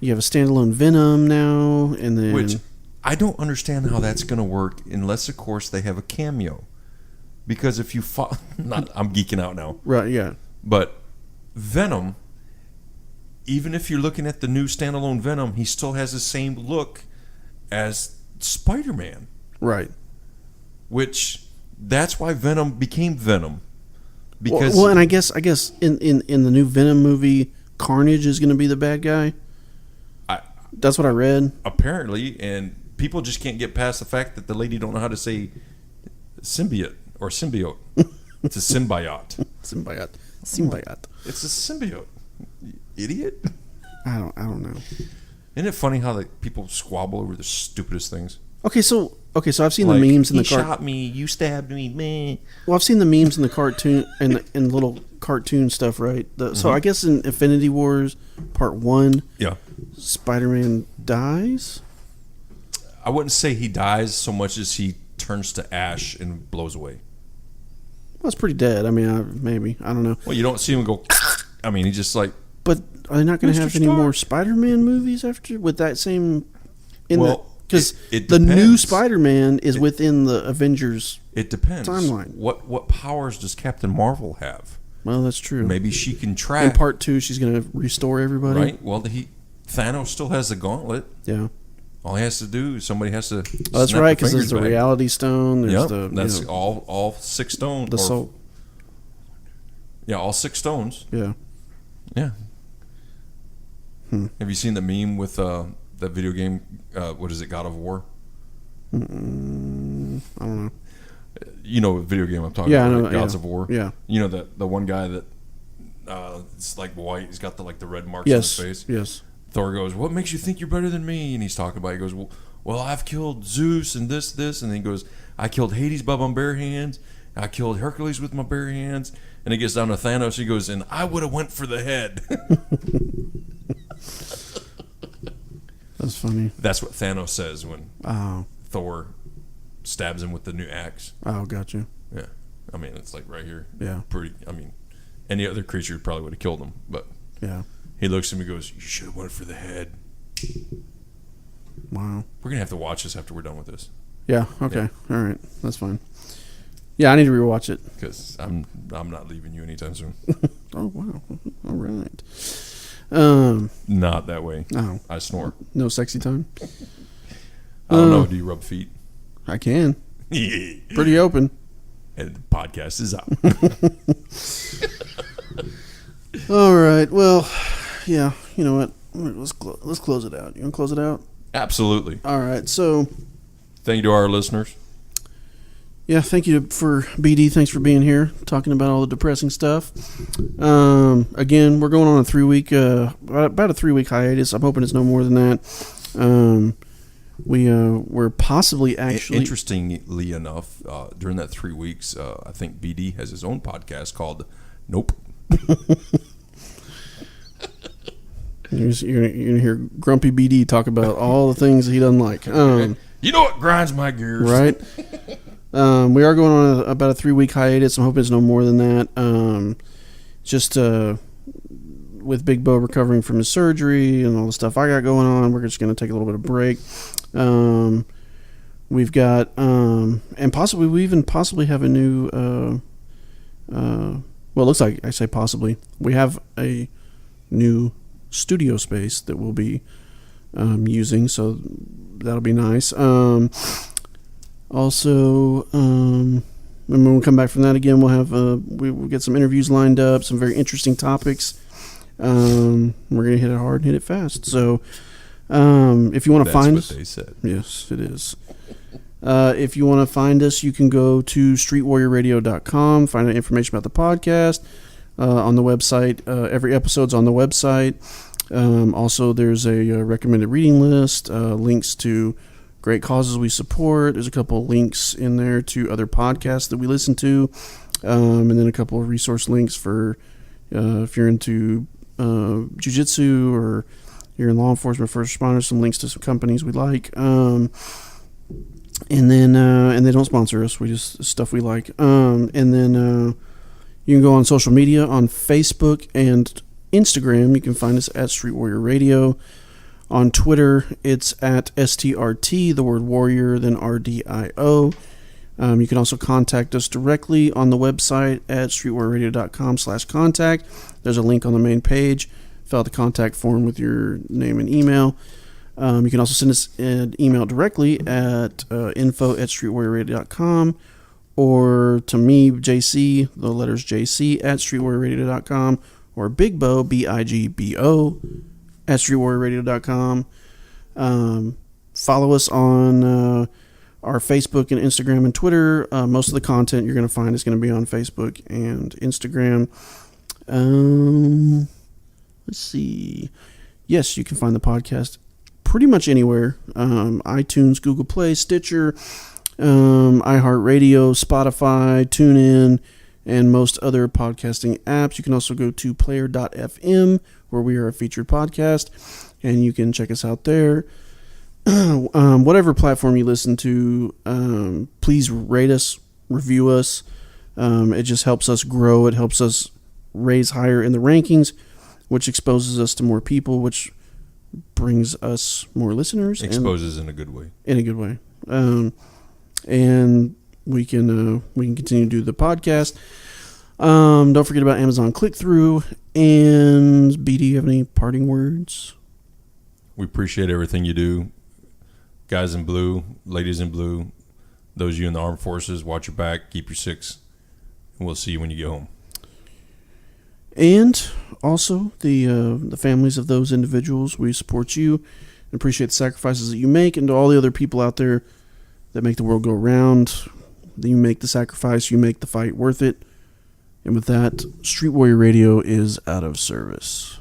S2: a standalone Venom now, and then
S3: which I don't understand how that's going to work unless, of course, they have a cameo. Because if you I'm geeking out now.
S2: Right, yeah.
S3: But Venom, even if you're looking at the new standalone Venom, he still has the same look as Spider-Man.
S2: Right.
S3: Which, that's why Venom became Venom. Because
S2: and I guess in the new Venom movie, Carnage is going to be the bad guy. That's what I read.
S3: Apparently, and people just can't get past the fact that the lady don't know how to say symbiote or symbiote. It's a symbiote.
S2: Symbiote.
S3: It's a symbiote. You idiot.
S2: I don't know.
S3: Isn't it funny how people squabble over the stupidest things?
S2: Okay, so I've seen the memes in the
S3: he shot me, you stabbed me, man.
S2: Well, I've seen the memes in the cartoon and little cartoon stuff, right? So I guess in Infinity Wars Part 1, Spider-Man dies.
S3: I wouldn't say he dies so much as he turns to ash and blows away.
S2: Well, that's pretty dead. I mean, maybe. I don't know.
S3: Well, you don't see him go. I mean, he just like.
S2: But are they not going to have any more Spider-Man movies after with that same? Because the new Spider-Man is within the Avengers.
S3: It depends.
S2: Timeline.
S3: What powers does Captain Marvel have?
S2: Well, that's true.
S3: Maybe she can track.
S2: In part 2, she's going to restore everybody.
S3: Right. Well, Thanos still has the gauntlet.
S2: Yeah.
S3: All he has to do is somebody has to.
S2: Oh, that's right, because there's the Reality Stone. There's
S3: that's all 6 stones.
S2: The soul.
S3: Yeah, all 6 stones.
S2: Yeah.
S3: Yeah. Have you seen the meme with that video game? What is it? God of War.
S2: I don't know.
S3: You know what video game I'm talking about?
S2: I know,
S3: Gods of War.
S2: Yeah.
S3: You know the one guy that it's like white. He's got the red marks
S2: on
S3: his face.
S2: Yes.
S3: Thor goes, "What makes you think you're better than me?" And he's talking about. He goes, "Well, I've killed Zeus and this," and then he goes, "I killed Hades by my bare hands. I killed Hercules with my bare hands." And he gets down to Thanos. He goes, "And I would have went for the head."
S2: That's funny.
S3: That's what Thanos says when
S2: Oh.
S3: Thor stabs him with the new axe.
S2: Oh, gotcha.
S3: Yeah. I mean, it's like right here.
S2: Yeah.
S3: Any other creature probably would have killed him, but
S2: yeah.
S3: He looks at me and goes, "You should have went for the head."
S2: Wow.
S3: We're going to have to watch this after we're done with this.
S2: Yeah, okay. Yeah. All right. That's fine. Yeah, I need to rewatch it.
S3: Because I'm not leaving you anytime soon.
S2: Oh, wow. All right.
S3: Not that way.
S2: Oh.
S3: I snore.
S2: No sexy time?
S3: I don't know. Do you rub feet?
S2: I can. Pretty open.
S3: And the podcast is out.
S2: All right. Well, yeah. You know what? Let's close it out. You want to close it out?
S3: Absolutely.
S2: All right. So,
S3: thank you to our listeners.
S2: Yeah, thank you for BD. Thanks for being here, talking about all the depressing stuff. Again, we're going on a 3-week, about a 3-week hiatus. I'm hoping it's no more than that. We're possibly actually.
S3: Interestingly enough, during that 3 weeks, I think BD has his own podcast called Nope.
S2: You're gonna hear Grumpy BD talk about all the things that he doesn't like.
S3: You know what grinds my gears,
S2: right? We are going on about a 3-week hiatus. I'm hoping it's no more than that. Just with Big Bo recovering from his surgery and all the stuff I got going on, we're just going to take a little bit of break. We've got, and possibly we even have a new. Well, it looks like I say possibly we have a new studio space that we'll be using, so that'll be nice. Also, when we come back from that again, we'll have we'll get some interviews lined up, some very interesting topics. We're gonna hit it hard and hit it fast. So, if you want to find us,
S3: that's what they said.
S2: Yes, it is. If you want to find us, you can go to streetwarriorradio.com, find out information about the podcast on the website. Every episode's on the website. Also, there's a recommended reading list, links to great causes we support. There's a couple of links in there to other podcasts that we listen to, and then a couple of resource links for if you're into jiu-jitsu or you're in law enforcement, first responders, some links to some companies we like. And they don't sponsor us. We just stuff we like. And then you can go on social media on Facebook and Instagram. You can find us at Street Warrior Radio. On Twitter, it's at STRT, the word warrior, then RDIO. You can also contact us directly on the website at streetwarriorradio.com/contact. There's a link on the main page. Fill out the contact form with your name and email. You can also send us an email directly at info@streetwarriorradio.com, or to me, JC, the letters JC, at streetwarriorradio.com, or Big Bo, BIGBO, at streetwarriorradio.com. Follow us on our Facebook and Instagram and Twitter. Most of the content you're going to find is going to be on Facebook and Instagram. Let's see. Yes, you can find the podcast pretty much anywhere. iTunes, Google Play, Stitcher, iHeartRadio, Spotify, TuneIn, and most other podcasting apps. You can also go to player.fm, where we are a featured podcast, and you can check us out there. Whatever platform you listen to, please rate us, review us. It just helps us grow. It helps us raise higher in the rankings, which exposes us to more people, which brings us more listeners.
S3: Exposes in a good way.
S2: In a good way. And we can continue to do the podcast. Don't forget about Amazon click-through. And BD, you have any parting words?
S3: We appreciate everything you do. Guys in blue, ladies in blue, those of you in the armed forces, watch your back, keep your six, and we'll see you when you get home.
S2: And also the families of those individuals, we support you and appreciate the sacrifices that you make, and to all the other people out there that make the world go round, that you make the sacrifice, you make the fight worth it. And with that, Street Warrior Radio is out of service.